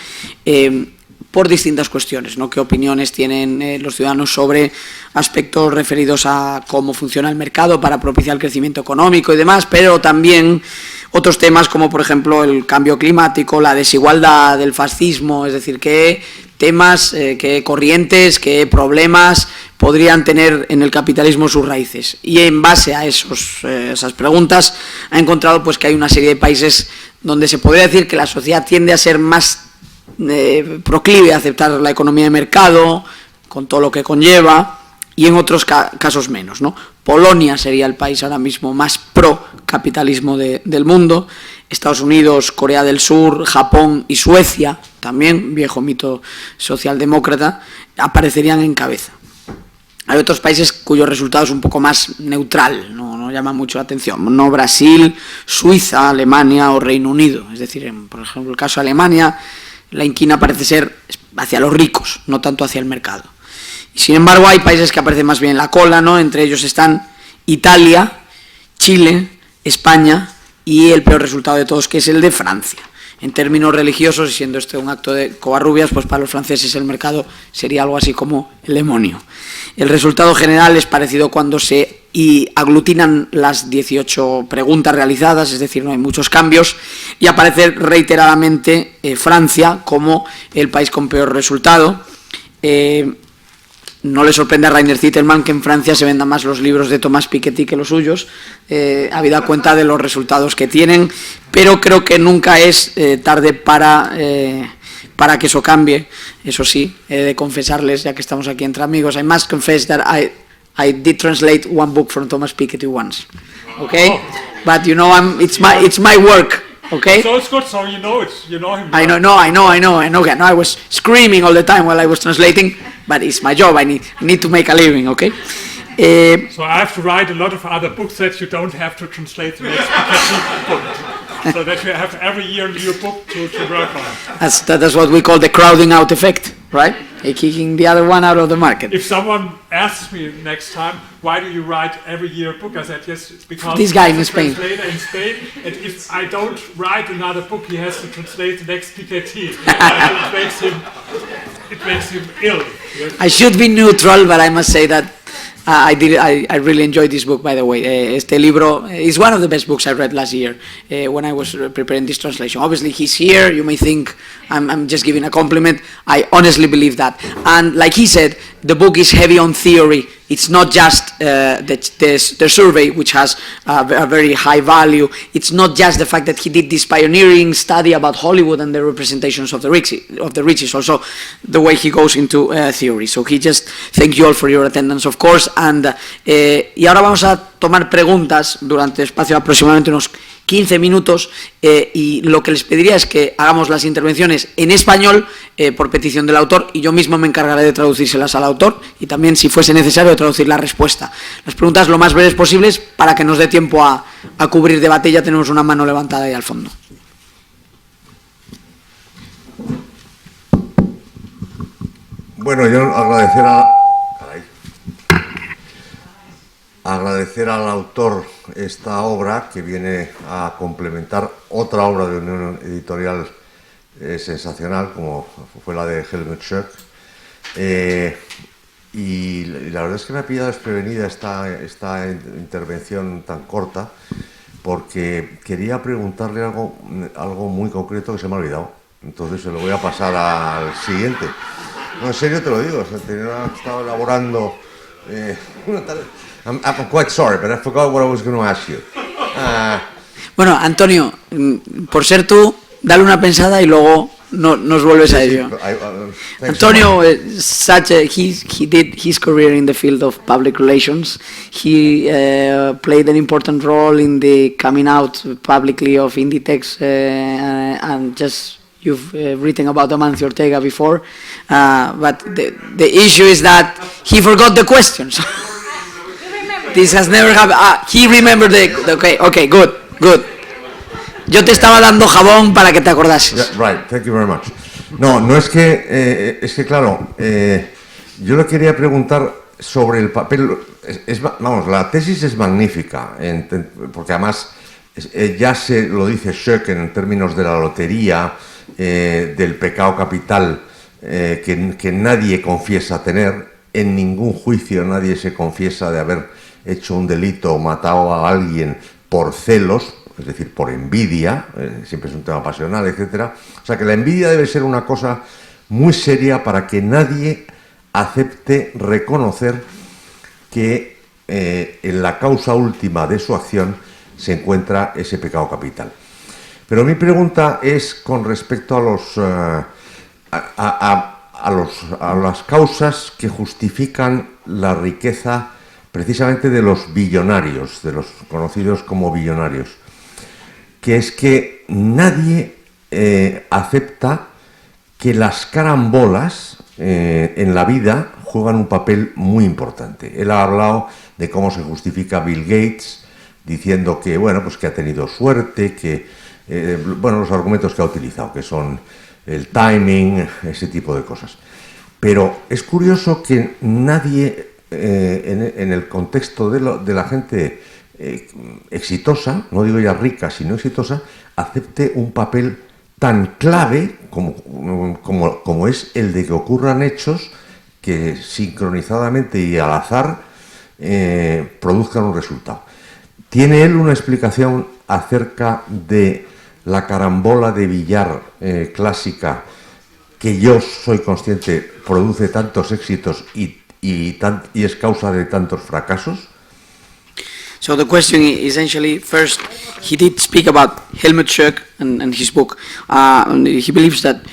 por distintas cuestiones, ¿no? ¿Qué opiniones tienen los ciudadanos sobre aspectos referidos a cómo funciona el mercado para propiciar el crecimiento económico y demás, pero también otros temas como, por ejemplo, el cambio climático, la desigualdad, el fascismo, es decir, qué temas, qué corrientes, qué problemas podrían tener en el capitalismo sus raíces. Y en base a esas preguntas ha encontrado pues que hay una serie de países donde se podría decir que la sociedad tiende a ser más proclive a aceptar la economía de mercado, con todo lo que conlleva, y en otros casos menos, ¿no? Polonia sería el país ahora mismo más pro-capitalismo del mundo. Estados Unidos, Corea del Sur, Japón y Suecia, también, viejo mito socialdemócrata, aparecerían en cabeza. Hay otros países cuyo resultado es un poco más neutral, no llama mucho la atención, no Brasil, Suiza, Alemania o Reino Unido. Es decir, por ejemplo, el caso de Alemania, la inquina parece ser hacia los ricos, no tanto hacia el mercado. Y sin embargo, hay países que aparecen más bien en la cola, ¿no? Entre ellos están Italia, Chile, España y el peor resultado de todos, que es el de Francia. En términos religiosos, y siendo este un acto de covarrubias, pues para los franceses el mercado sería algo así como el demonio. El resultado general es parecido cuando se aglutinan las 18 preguntas realizadas, es decir, no hay muchos cambios, y aparece reiteradamente Francia como el país con peor resultado. No le sorprende a Rainer Zitelmann que en Francia se vendan más los libros de Thomas Piketty que los suyos, habida cuenta de los resultados que tienen, pero creo que nunca es tarde para que eso cambie. Eso sí, he de confesarles, ya que estamos aquí entre amigos, I must confess that I did translate one book from Thomas Piketty once, okay? But you know, it's my work. Okay. So it's good, so you know it. You know him. I know. I was screaming all the time while I was translating, but it's my job. I need to make a living, okay? So I have to write a lot of other books that you don't have to translate the next book. So that you have every year a new book to work on. That's what we call the crowding out effect, right? Kicking the other one out of the market. If someone asks me next time, why do you write every year a book? I said, yes, it's because this guy I'm in a Spain. translator in Spain, and if I don't write another book, he has to translate the next Piketty. It makes him ill. Yes. I should be neutral, but I must say that I really enjoyed this book, by the way. Este libro is one of the best books I read last year when I was preparing this translation. Obviously, he's here. You may think I'm just giving a compliment. I honestly believe that. And like he said, the book is heavy on theory. It's not just the survey, which has a very high value. It's not just the fact that he did this pioneering study about Hollywood and the representations of the rich. It's also the way he goes into theory. So he just thank you all for your attendance, of course. And y ahora vamos a tomar preguntas durante espacio aproximadamente unos 15 minutos y lo que les pediría es que hagamos las intervenciones en español por petición del autor y yo mismo me encargaré de traducírselas al autor y también, si fuese necesario, traducir la respuesta. Las preguntas lo más breves posibles para que nos dé tiempo a cubrir debate. Ya tenemos una mano levantada ahí al fondo. Bueno, yo agradecer al autor esta obra que viene a complementar otra obra de Unión Editorial sensacional como fue la de Helmut Schöck, y la verdad es que me ha pillado desprevenida esta intervención tan corta porque quería preguntarle algo muy concreto que se me ha olvidado, entonces se lo voy a pasar al siguiente. No, en serio te lo digo, estaba elaborando una tarea. I'm quite sorry, but I forgot what I was going to ask you. Bueno, Antonio, por ser tú, dale una pensada y luego nos vuelves a ello. Antonio, he did his career in the field of public relations. He played an important role in the coming out publicly of Inditex and just you've written about Amancio Ortega before, but the issue is that he forgot the questions. This has never happened. He remembered okay, good. Yo te estaba dando jabón para que te acordases. Yeah, right, thank you very much. No es que, claro, yo le quería preguntar sobre el papel, vamos, la tesis es magnífica, porque además ya se lo dice Schöck en términos de la lotería, del pecado capital que nadie confiesa tener, en ningún juicio nadie se confiesa de haber hecho un delito o matado a alguien por celos, es decir, por envidia, siempre es un tema pasional, etc. O sea que la envidia debe ser una cosa muy seria para que nadie acepte reconocer que en la causa última de su acción se encuentra ese pecado capital. Pero mi pregunta es con respecto a las causas que justifican la riqueza precisamente de los billonarios, de los conocidos como billonarios, que es que nadie acepta que las carambolas en la vida juegan un papel muy importante. Él ha hablado de cómo se justifica Bill Gates, diciendo que, bueno, pues que ha tenido suerte, que, bueno, los argumentos que ha utilizado, que son el timing, ese tipo de cosas. Pero es curioso que nadie, en el contexto de la gente exitosa, no digo ya rica, sino exitosa, acepte un papel tan clave como es el de que ocurran hechos que sincronizadamente y al azar produzcan un resultado. ¿Tiene él una explicación acerca de la carambola de billar clásica que yo soy consciente produce tantos éxitos y es causa de tantos fracasos? So the question essentially, first, he did speak about Helmut Schurk and his book. He believes that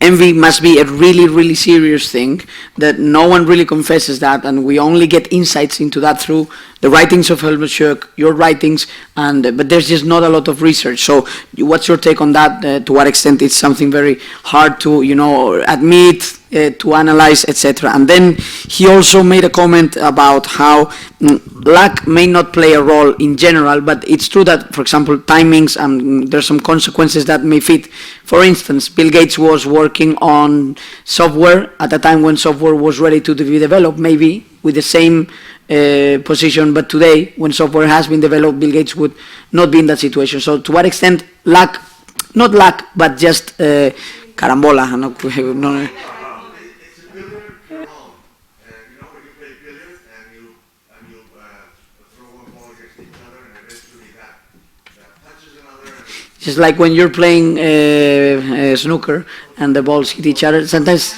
envy must be a really, really serious thing, that no one really confesses that, and we only get insights into that through the writings of Helmut Schurk, your writings, but there's just not a lot of research. So what's your take on that? To what extent it's something very hard to, admit, to analyze, etc. And then he also made a comment about how luck may not play a role in general, but it's true that, for example, timings and there's some consequences that may fit. For instance, Bill Gates was working on software at a time when software was ready to be developed, maybe with the same position, but today, when software has been developed, Bill Gates would not be in that situation. So to what extent luck, not luck, but just carambola, no, just like when you're playing snooker and the balls hit each other, sometimes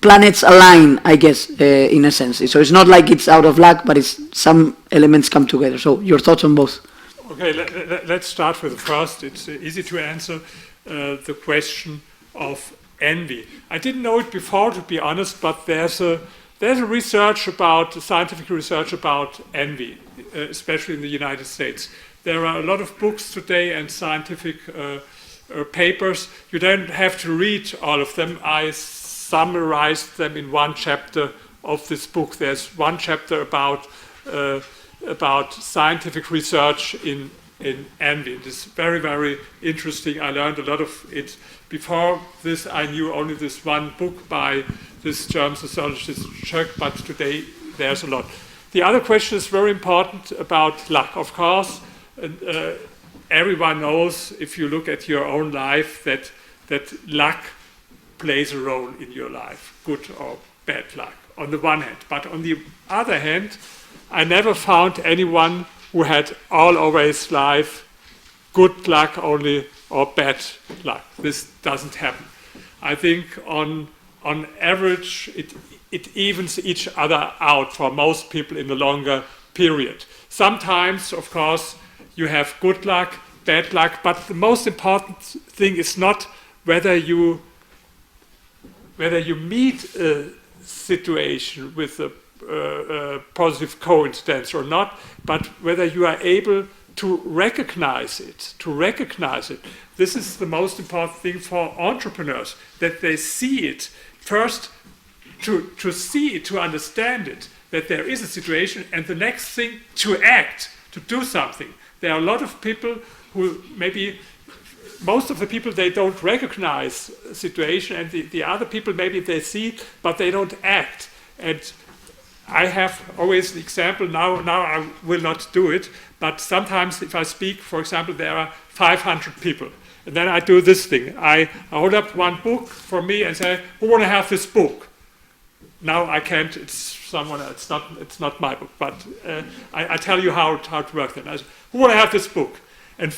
planets align, I guess, in a sense. So it's not like it's out of luck, but it's some elements come together. So your thoughts on both? Okay, let's start with the first. It's easy to answer the question of envy. I didn't know it before, to be honest, but there's a scientific research about envy, especially in the United States. There are a lot of books today and scientific papers. You don't have to read all of them. I summarized them in one chapter of this book. There's one chapter about scientific research in envy. It is very, very interesting. I learned a lot of it. Before this, I knew only this one book by this German sociologist, Schurk, but today there's a lot. The other question is very important about luck. Of course, everyone knows, if you look at your own life, that luck plays a role in your life, good or bad luck, on the one hand. But on the other hand, I never found anyone who had all over his life good luck only or bad luck. This doesn't happen. I think on average, it evens each other out for most people in a longer period. Sometimes, of course, you have good luck, bad luck, but the most important thing is not whether you meet a situation with a positive coincidence or not, but whether you are able to recognize it. This is the most important thing for entrepreneurs, that they see it. First, to see it, to understand it, that there is a situation, and the next thing, to act, to do something. There are a lot of people who maybe, most of the people, they don't recognize a situation, and the other people, maybe they see it, but they don't act. And I have always an example, now I will not do it, but sometimes if I speak, for example, there are 500 people, and then I do this thing. I hold up one book for me and say, who want to have this book? Now I can't, it's someone else, it's not my book, but I tell you how to work then. I say, who want to have this book? And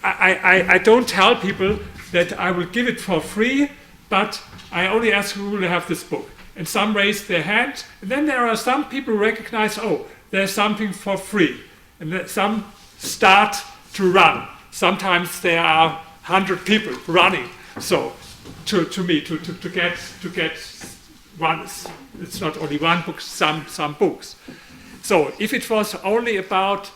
I don't tell people that I will give it for free, but I only ask who will have this book. And some raise their hand, and then there are some people who recognize, oh, there's something for free. And then some start to run. Sometimes there are 100 people running. So to me, to get one, it's not only one book, some books. So if it was only about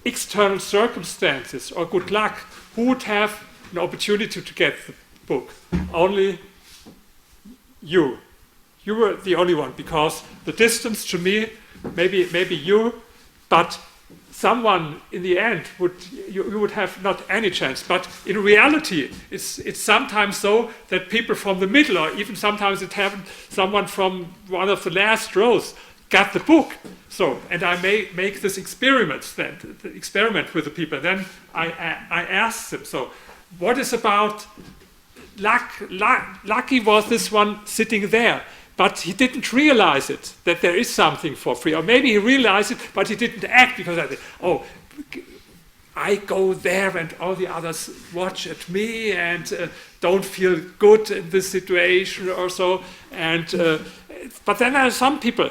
external circumstances or good luck, who would have an opportunity to get the book? Only you. You were the only one, because the distance to me, maybe you, but someone in the end you would have not any chance. But in reality, it's sometimes so that people from the middle, or even sometimes it happened, someone from one of the last rows got the book. So, and I may make this experiment with the people. Then I asked them, so what is about luck? Lucky was this one sitting there, but he didn't realize it, that there is something for free. Or maybe he realized it, but he didn't act, because I said, oh, I go there and all the others watch at me and don't feel good in this situation or so. And but then there are some people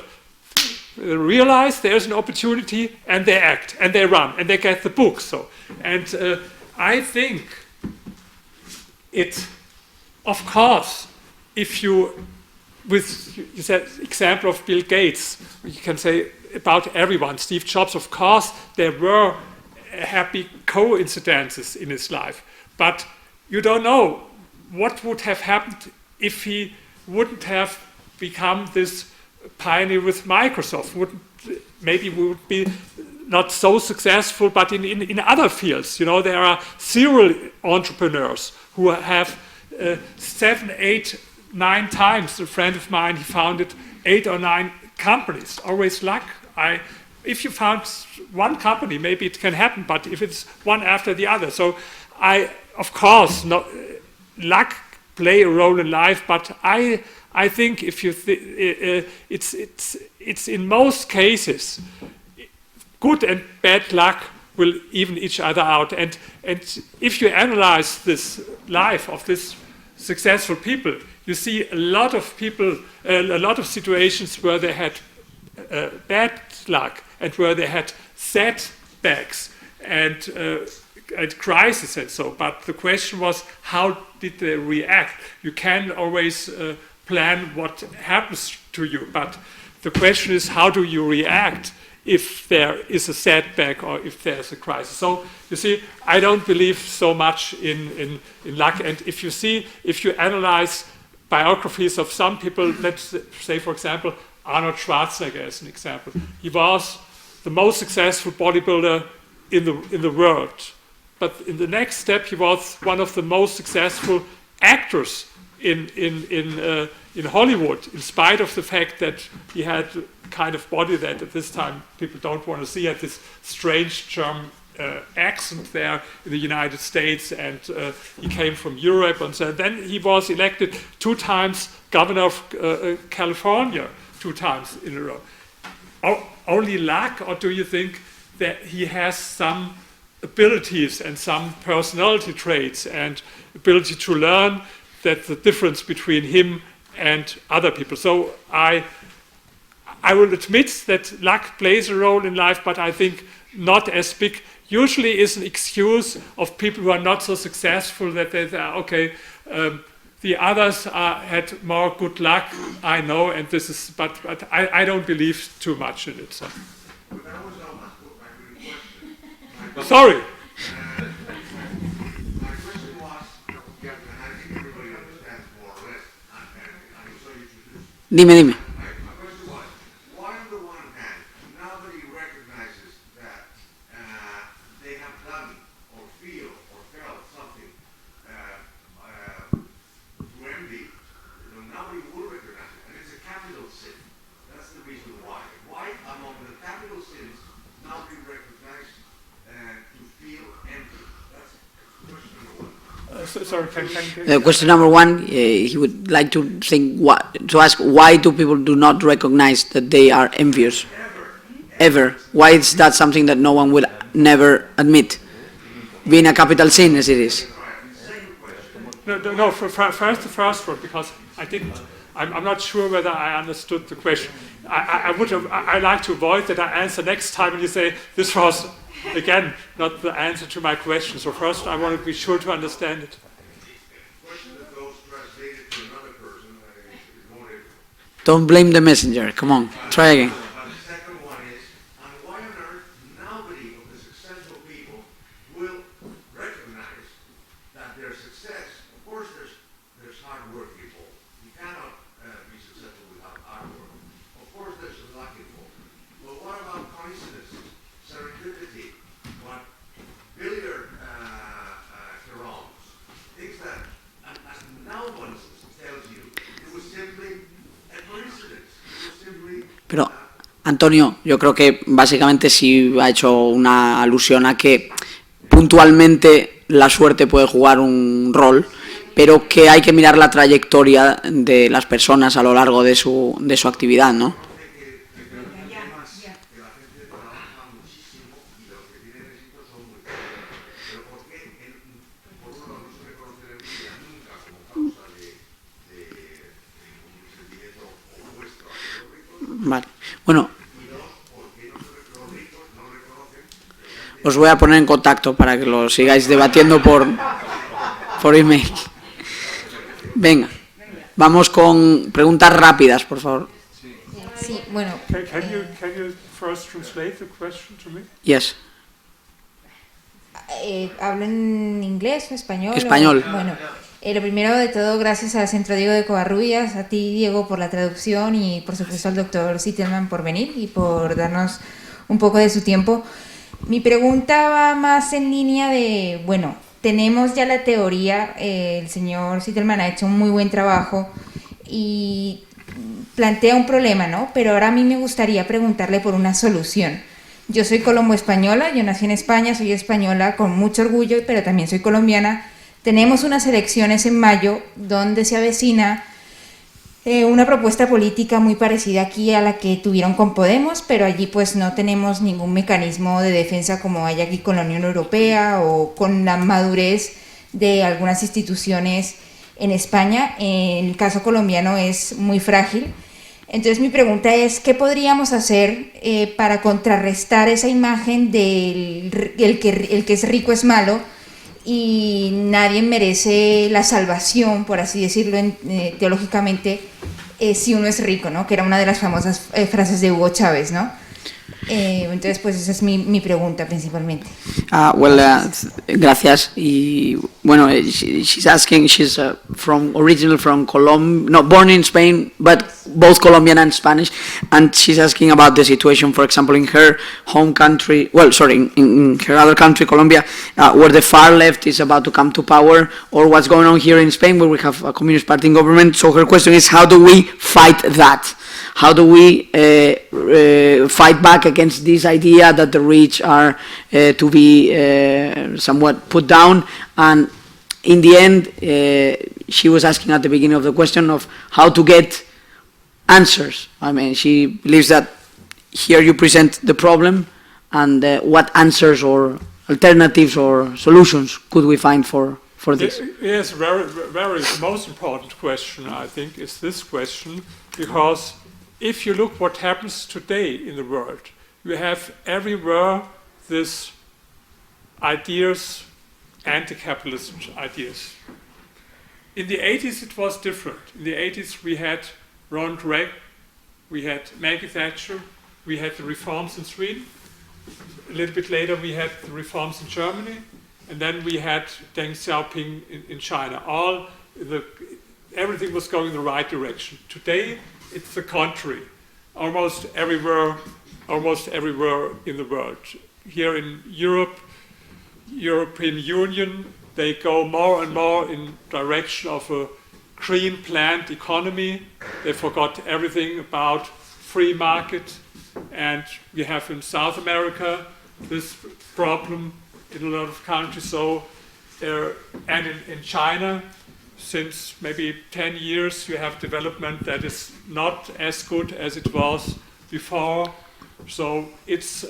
realize there's an opportunity and they act and they run and they get the book. So, and I think it, of course, if you said example of Bill Gates, you can say about everyone. Steve Jobs, of course, there were happy coincidences in his life, but you don't know what would have happened if he wouldn't have become this pioneer with Microsoft. Maybe we would be not so successful, but in other fields. You know, there are serial entrepreneurs who have 7, 8, 9 times. A friend of mine, he founded 8 or 9 companies. Always luck. If you found one company, maybe it can happen, but if it's one after the other. So of course, luck play a role in life, but I think if you it's in most cases good and bad luck will even each other out. And if you analyze this life of this successful people, you see a lot of people, a lot of situations where they had bad luck and where they had setbacks and crisis and so. But the question was, how did they react? You can always plan what happens to you, but the question is, how do you react if there is a setback or if there's a crisis? So you see, I don't believe so much in luck. And if you analyze biographies of some people, let's say, for example, Arnold Schwarzenegger as an example. He was the most successful bodybuilder in the world. But in the next step, he was one of the most successful actors in Hollywood, in spite of the fact that he had a kind of body that at this time people don't want to see. He had this strange German accent there in the United States, and he came from Europe. And so then he was elected 2 times governor of California, 2 times in a row. Only luck, or do you think that he has some abilities and some personality traits and ability to learn that the difference between him and other people? So I will admit that luck plays a role in life, but I think not as big. Usually is an excuse of people who are not so successful, that they say, okay, the others had more good luck, I know, and this is, but I don't believe too much in it. So. But that was almost my real question. Sorry. My question was, and I think everybody understands more or less, and so you should Dime. My question was, why on the one hand, nobody recognizes that they have done or feel or felt something to envy, nobody will recognize it, and it's a capital sin. That's the reason why. Why among the capital sins nobody recognizes to feel envy? That's question number 1. Sorry, can Question number 1, he would like to ask why do people do not recognize that they are envious? Ever. Why is that something that no one will never admit? Being a capital sin as it is. No. First the first one, because I didn't. I'm not sure whether I understood the question. I like to avoid that I answer next time and you say this was again not the answer to my question. So first I want to be sure to understand it. Question that goes translated to another person is more difficult. Don't blame the messenger. Come on, try again. But the second one is, and why on earth nobody of the successful people will recognize that their success, of course there's hard work involved. You cannot Pero, Antonio, yo creo que básicamente sí ha hecho una alusión a que puntualmente la suerte puede jugar un rol, pero que hay que mirar la trayectoria de las personas a lo largo de su actividad, ¿no? Vale. Bueno, os voy a poner en contacto para que lo sigáis debatiendo por email. Venga, vamos con preguntas rápidas, por favor. Sí, bueno. Can you first translate the question to me? Yes. ¿Hablan inglés o español? Español. Bueno, lo primero de todo, gracias al Centro Diego de Covarrubias, a ti, Diego, por la traducción y, por supuesto, al doctor Zitelmann por venir y por darnos un poco de su tiempo. Mi pregunta va más en línea de, bueno, tenemos ya la teoría, el señor Zitelmann ha hecho un muy buen trabajo y plantea un problema, ¿no? Pero ahora a mí me gustaría preguntarle por una solución. Yo soy colombo-española, yo nací en España, soy española con mucho orgullo, pero también soy colombiana. Tenemos unas elecciones en mayo donde se avecina una propuesta política muy parecida aquí a la que tuvieron con Podemos, pero allí pues no tenemos ningún mecanismo de defensa como hay aquí con la Unión Europea o con la madurez de algunas instituciones en España. En el caso colombiano es muy frágil. Entonces mi pregunta es, ¿qué podríamos hacer para contrarrestar esa imagen del el que es rico es malo y nadie merece la salvación, por así decirlo teológicamente, si uno es rico, ¿no? Que era una de las famosas frases de Hugo Chávez, ¿no? Entonces, pues esa es mi pregunta principalmente. Gracias. Y bueno, she's asking, she's originally from Colombia, no, born in Spain, but both Colombian and Spanish, and she's asking about the situation, for example, in her home country, well, sorry, in her other country, Colombia, where the far left is about to come to power, or what's going on here in Spain, where we have a communist party in government. So her question is, how do we fight that? How do we fight back against this idea that the rich are to be somewhat put down? And in the end, she was asking at the beginning of the question of how to get answers. I mean, she believes that here you present the problem and what answers or alternatives or solutions could we find for this? Yes, very, very. The most important question, I think, is this question, because if you look what happens today in the world, you have everywhere these ideas, anti-capitalist ideas. In the 80s it was different. In the 80s we had Ronald Reagan, we had Maggie Thatcher, we had the reforms in Sweden. A little bit later we had the reforms in Germany, and then we had Deng Xiaoping in China. Everything was going in the right direction. Today it's the contrary. Almost everywhere in the world. Here in Europe, European Union, they go more and more in direction of a green planned economy. They forgot everything about free market. And we have in South America this problem in a lot of countries. And in China, since maybe 10 years, you have development that is not as good as it was before. So it's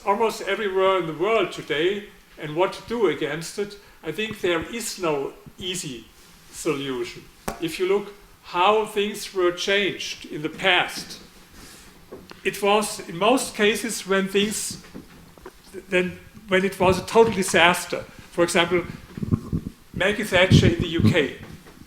almost everywhere in the world today. And what to do against it, I think there is no easy solution. If you look how things were changed in the past, it was in most cases when it was a total disaster. For example, Maggie Thatcher in the UK.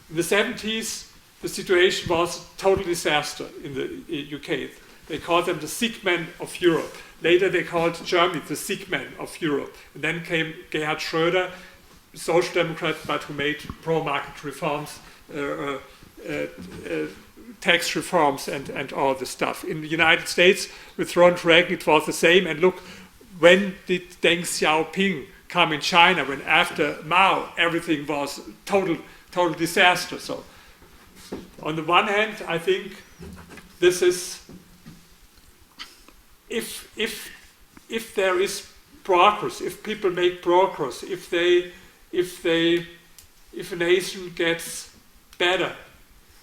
In the 70s, the situation was a total disaster in the UK. They called them the sick men of Europe. Later they called Germany the sick men of Europe. And then came Gerhard Schröder, social democrat, but who made pro-market reforms, tax reforms and all this stuff. In the United States, with Ronald Reagan, it was the same. And look, when did Deng Xiaoping come in China, when after Mao everything was total disaster? So on the one hand, I think this is, if there is progress, if people make progress, if a nation gets better,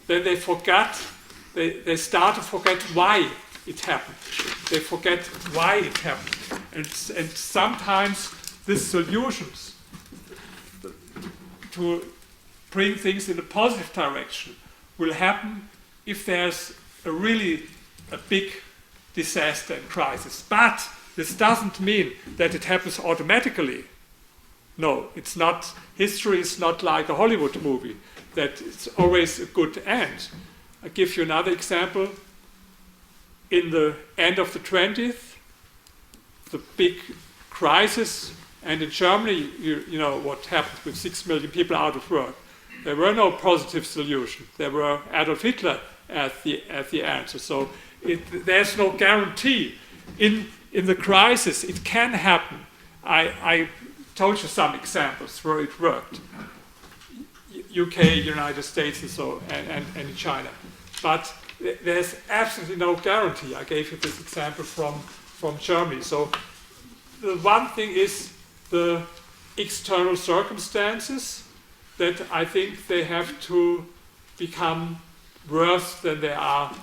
then they start to forget why it happened. They forget why it happened. And sometimes these solutions to bring things in a positive direction will happen if there's a big disaster and crisis. But this doesn't mean that it happens automatically. No, it's not. History is not like a Hollywood movie, that it's always a good end. I'll give you another example. In the end of the 20th, the big crisis, and in Germany, you know what happened with 6 million people out of work. There were no positive solution. There were Adolf Hitler at the answer. So there's no guarantee. In the crisis, it can happen. I told you some examples where it worked. UK, United States, and China. But there's absolutely no guarantee. I gave you this example from Germany. So the one thing is the external circumstances, that I think they have to become worse than they are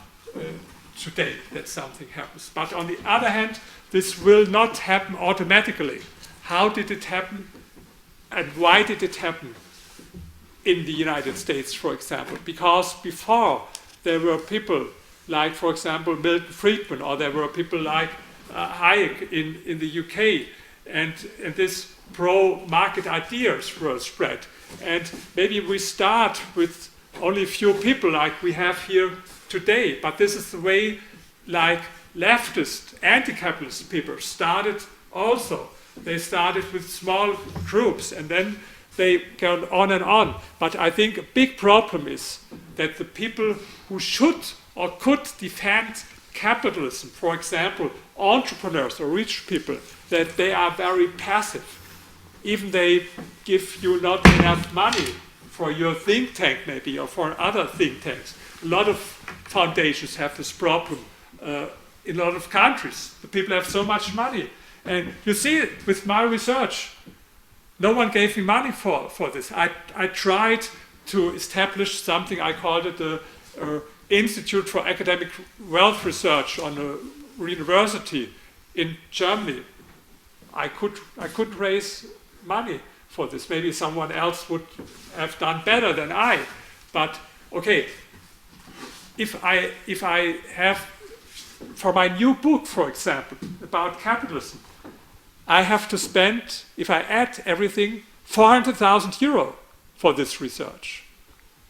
today, that something happens. But on the other hand, this will not happen automatically. How did it happen, and why did it happen in the United States, for example? Because before there were people like, for example, Milton Friedman, or there were people like Hayek in the UK, and this pro-market ideas were spread. And maybe we start with only a few people like we have here today, but this is the way like leftist, anti-capitalist people started also. They started with small groups, and then they go on and on. But I think a big problem is that the people who should or could defend capitalism, for example, entrepreneurs or rich people, that they are very passive. Even they give you not enough money for your think tank maybe, or for other think tanks. A lot of foundations have this problem in a lot of countries. The people have so much money. And you see it with my research. No one gave me money for this. I tried to establish something, I called it the Institute for Academic Wealth Research on a university in Germany. I couldn't raise money for this. Maybe someone else would have done better than I. But okay, if I have, for my new book, for example, about capitalism, I have to spend, if I add everything, 400,000 euro for this research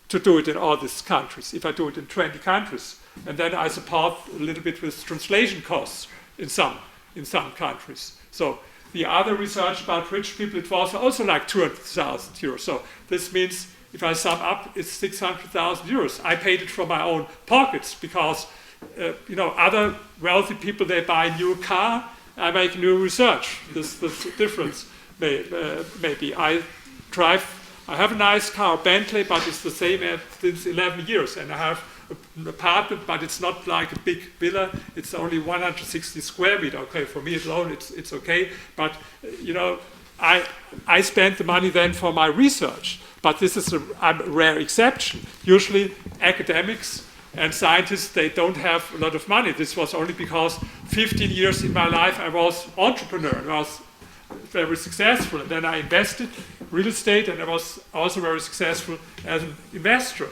to do it in all these countries, if I do it in 20 countries. And then I support a little bit with translation costs in some countries. So the other research about rich people, it was also like 200,000 euros. So this means, if I sum up, it's 600,000 euros. I paid it from my own pockets because, other wealthy people, they buy a new car, I make new research. This difference maybe. I have a nice car, Bentley, but it's the same as since 11 years. And I have an apartment, but it's not like a big villa. It's only 160 square meters. Okay, for me alone, it's okay. But, I spend the money then for my research. But this is a rare exception. Usually academics and scientists, they don't have a lot of money. This was only because 15 years in my life I was entrepreneur and I was very successful. And then I invested real estate, and I was also very successful as an investor.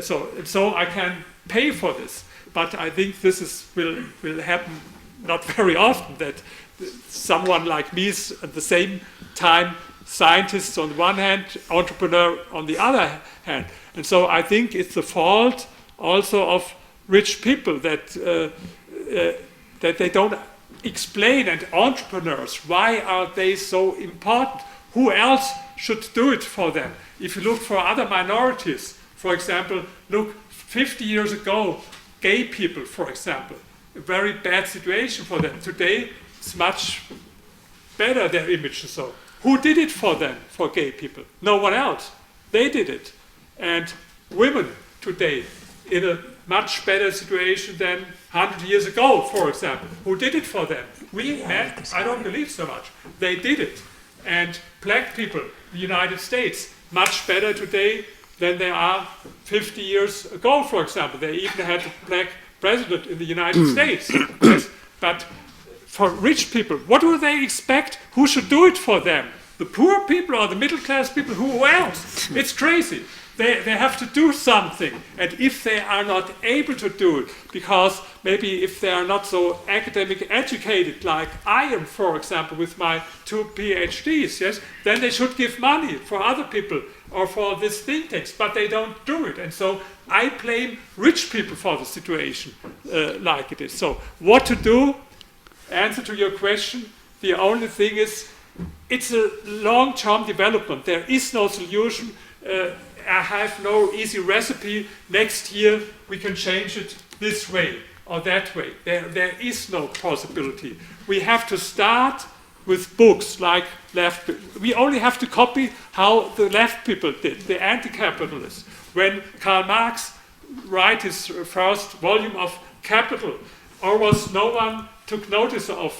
So I can pay for this. But I think this will happen not very often, that someone like me is at the same time scientist on the one hand, entrepreneur on the other hand. And so I think it's the fault also of rich people that they don't explain, and entrepreneurs, why are they so important? Who else should do it for them? If you look for other minorities, for example, look, 50 years ago, gay people, for example, a very bad situation for them. Today, it's much better, their image. So who did it for them, for gay people? No one else. They did it. And women today, in a much better situation than 100 years ago, for example. Who did it for them? We men, I don't believe so much. They did it. And black people, the United States, much better today than they are 50 years ago, for example. They even had a black president in the United States. Yes. But for rich people, what do they expect? Who should do it for them? The poor people or the middle class people? Who else? It's crazy. They have to do something, and if they are not able to do it, because maybe if they are not so academic educated like I am, for example, with my 2 PhDs, yes, then they should give money for other people or for these think tanks, but they don't do it, and so I blame rich people for the situation like it is. So what to do? Answer to your question, the only thing is it's a long-term development. There is no solution. I have no easy recipe. Next year we can change it this way or that way. There is no possibility. We have to start with books like left. We only have to copy how the left people did, the anti-capitalists. When Karl Marx wrote his first volume of Capital, almost no one took notice of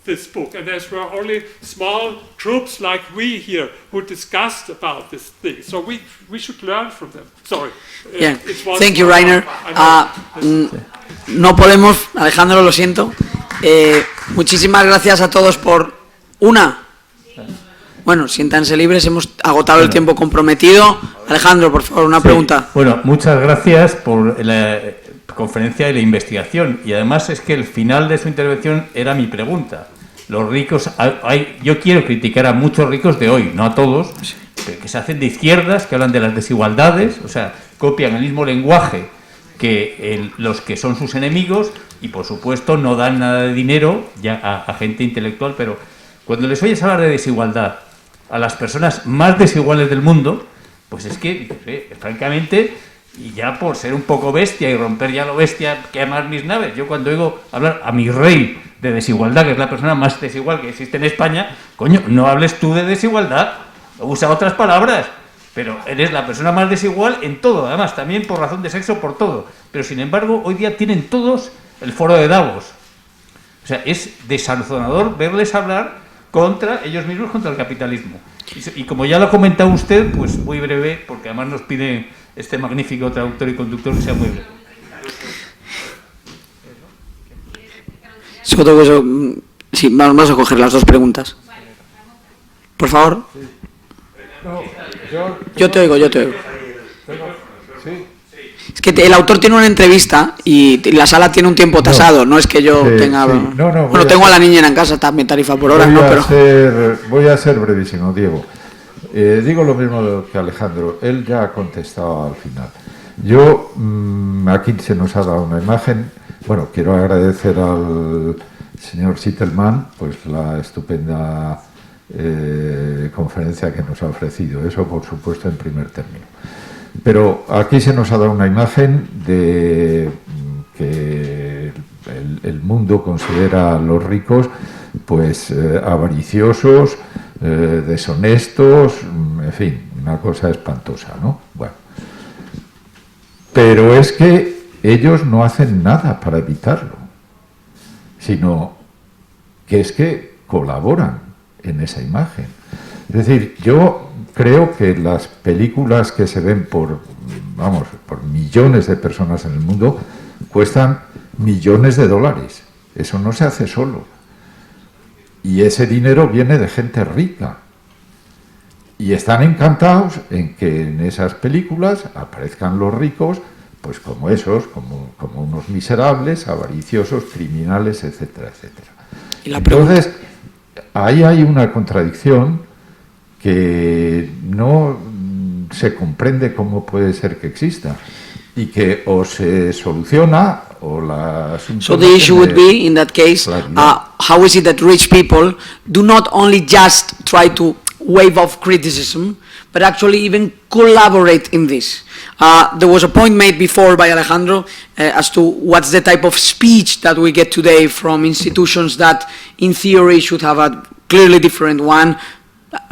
this book, and there were only small groups like we here who discussed about this thing. So we should learn from them. Sorry. Yeah. Thank you, Rainer. No podemos, Alejandro, lo siento. Muchísimas gracias a todos por Bueno, siéntanse libres, hemos agotado el tiempo comprometido. Alejandro, por favor, una pregunta. Bueno, muchas gracias por la conferencia y la investigación, y además es que el final de su intervención era mi pregunta. Los ricos, yo quiero criticar a muchos ricos de hoy, no a todos, que se hacen de izquierdas, que hablan de las desigualdades, o sea, copian el mismo lenguaje que los que son sus enemigos, y por supuesto no dan nada de dinero ya a gente intelectual, pero cuando les oyes hablar de desigualdad a las personas más desiguales del mundo, pues es que, francamente, y ya por ser un poco bestia y romper ya lo bestia que amas mis naves, yo cuando oigo hablar a mi rey de desigualdad, que es la persona más desigual que existe en España, coño, no hables tú de desigualdad, usa otras palabras, pero eres la persona más desigual en todo, además, también por razón de sexo, por todo. Pero sin embargo, hoy día tienen todos el foro de Davos. O sea, es desalzonador verles hablar contra ellos mismos, contra el capitalismo. Y como ya lo ha comentado usted, pues muy breve, porque además nos pide este magnífico traductor y conductor que sea muy breve. Sí, vamos a coger las dos preguntas. Por favor. Yo te oigo. Es que el autor tiene una entrevista y la sala tiene un tiempo tasado, no es que yo tenga... Bueno, tengo a la niñera en casa, también tarifa por hora, Voy a ser brevísimo, Diego. Digo lo mismo que Alejandro, él ya ha contestado al final. Yo, aquí se nos ha dado una imagen, bueno, quiero agradecer al señor Zitelmann, pues la estupenda conferencia que nos ha ofrecido, eso por supuesto en primer término. Pero aquí se nos ha dado una imagen de que el mundo considera a los ricos pues avariciosos, deshonestos, en fin, una cosa espantosa, ¿no? Bueno, pero es que ellos no hacen nada para evitarlo, sino que es que colaboran en esa imagen. Es decir, yo creo que las películas que se ven por millones de personas en el mundo cuestan millones de dólares. Eso no se hace solo. Y ese dinero viene de gente rica. Y están encantados en que en esas películas aparezcan los ricos, pues como esos, como unos miserables, avariciosos, criminales, etcétera, etcétera. Entonces, ahí hay una contradicción que no se comprende cómo puede ser que exista y que o se soluciona o la... So the issue would be, in that case, how is it that rich people do not only just try to wave off criticism, but actually even collaborate in this? There was a point made before by Alejandro as to what's the type of speech that we get today from institutions that in theory should have a clearly different one,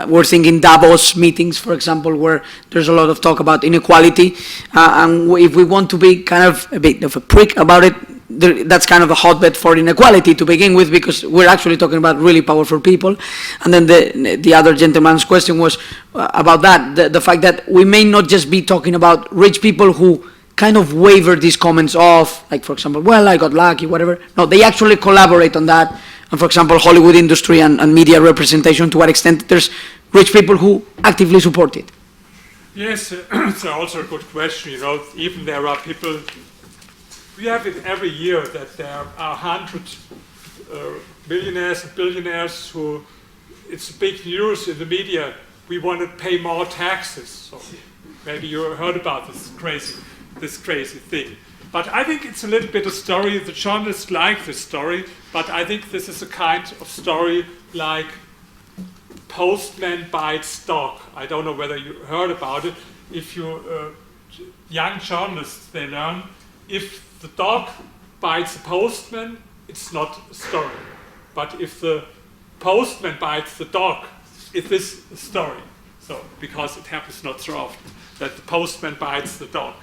we're thinking Davos meetings, for example, where there's a lot of talk about inequality, and if we want to be kind of a bit of a prick about it, that's kind of a hotbed for inequality to begin with, because we're actually talking about really powerful people. And then the other gentleman's question was about that, the fact that we may not just be talking about rich people who kind of waver these comments off, like, for example, well, I got lucky, whatever. No, they actually collaborate on that. And for example, Hollywood industry and media representation, to what extent there's rich people who actively support it? Yes, it's also a good question. You know, even there are people, we have it every year that there are 100 millionaires and billionaires who, it's big news in the media, we want to pay more taxes. So maybe you heard about this crazy thing. But I think it's a little bit a story, the journalists like this story, but I think this is a kind of story like postman bites dog. I don't know whether you heard about it. If you, young journalists, they learn, if the dog bites the postman, it's not a story. But if the postman bites the dog, it is a story. So, because it happens not so often, that the postman bites the dog.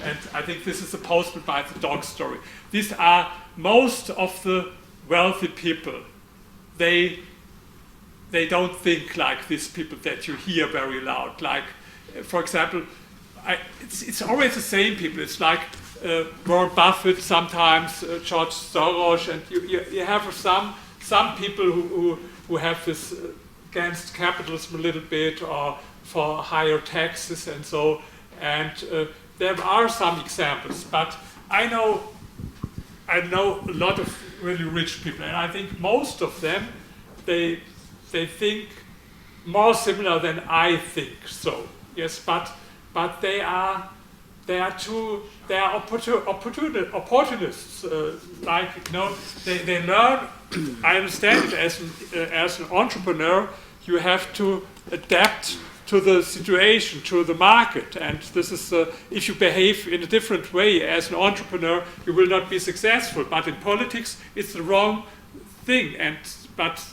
And I think this is the postman bites the dog story. These are most of the wealthy people. They don't think like these people that you hear very loud. Like, for example, it's always the same people. It's like Warren Buffett, sometimes George Soros, and you have some people who have this against capitalism a little bit, or for higher taxes and so. And there are some examples, but I know a lot of really rich people, and I think most of them they think more similar than I think. So yes, but they are opportunists. Like, you know, they learn. I understand it as an entrepreneur, you have to adapt to the situation, to the market, and this is if you behave in a different way as an entrepreneur, you will not be successful. But in politics, it's the wrong thing. But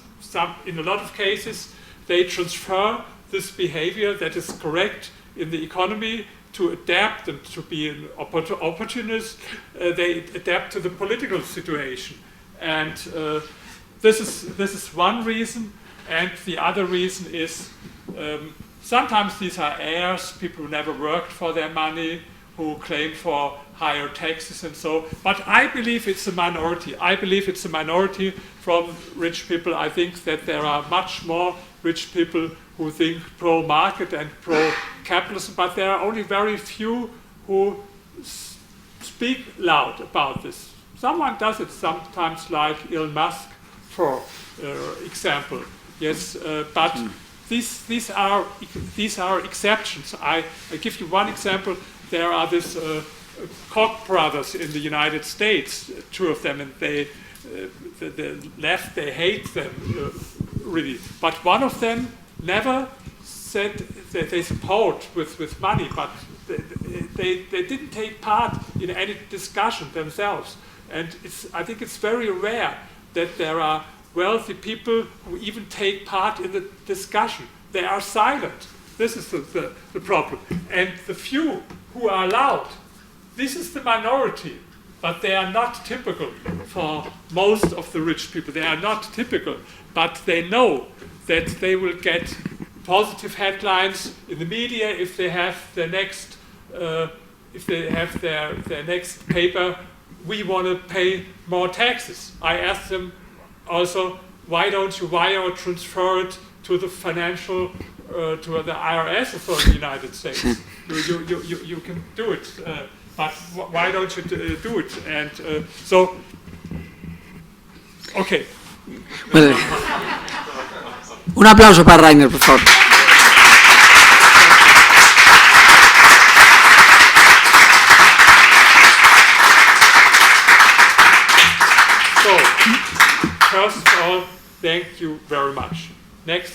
in a lot of cases, they transfer this behavior that is correct in the economy to adapt and to be an opportunist. They adapt to the political situation, and this is one reason. And the other reason is. Sometimes these are heirs, people who never worked for their money, who claim for higher taxes and so. But I believe it's a minority. I believe it's a minority from rich people. I think that there are much more rich people who think pro-market and pro-capitalism, but there are only very few who speak loud about this. Someone does it sometimes, like Elon Musk, for example. Yes, but these are exceptions. I give you one example. There are these Koch brothers in the United States, two of them, and the left, they hate them really. But one of them never said that they support with money, but they didn't take part in any discussion themselves. And I think it's very rare that there are wealthy people who even take part in the discussion. They are silent. This is the problem. And the few who are loud, this is the minority, but they are not typical for most of the rich people. They are not typical, but they know that they will get positive headlines in the media if they have their next, their next paper. We want to pay more taxes. I asked them also, why don't you wire or transfer it to the financial, to the IRS for the United States? You can do it, but why don't you do it? And so, okay. Well, un aplauso para Rainer, por favor. So, first of all, thank you very much. Next.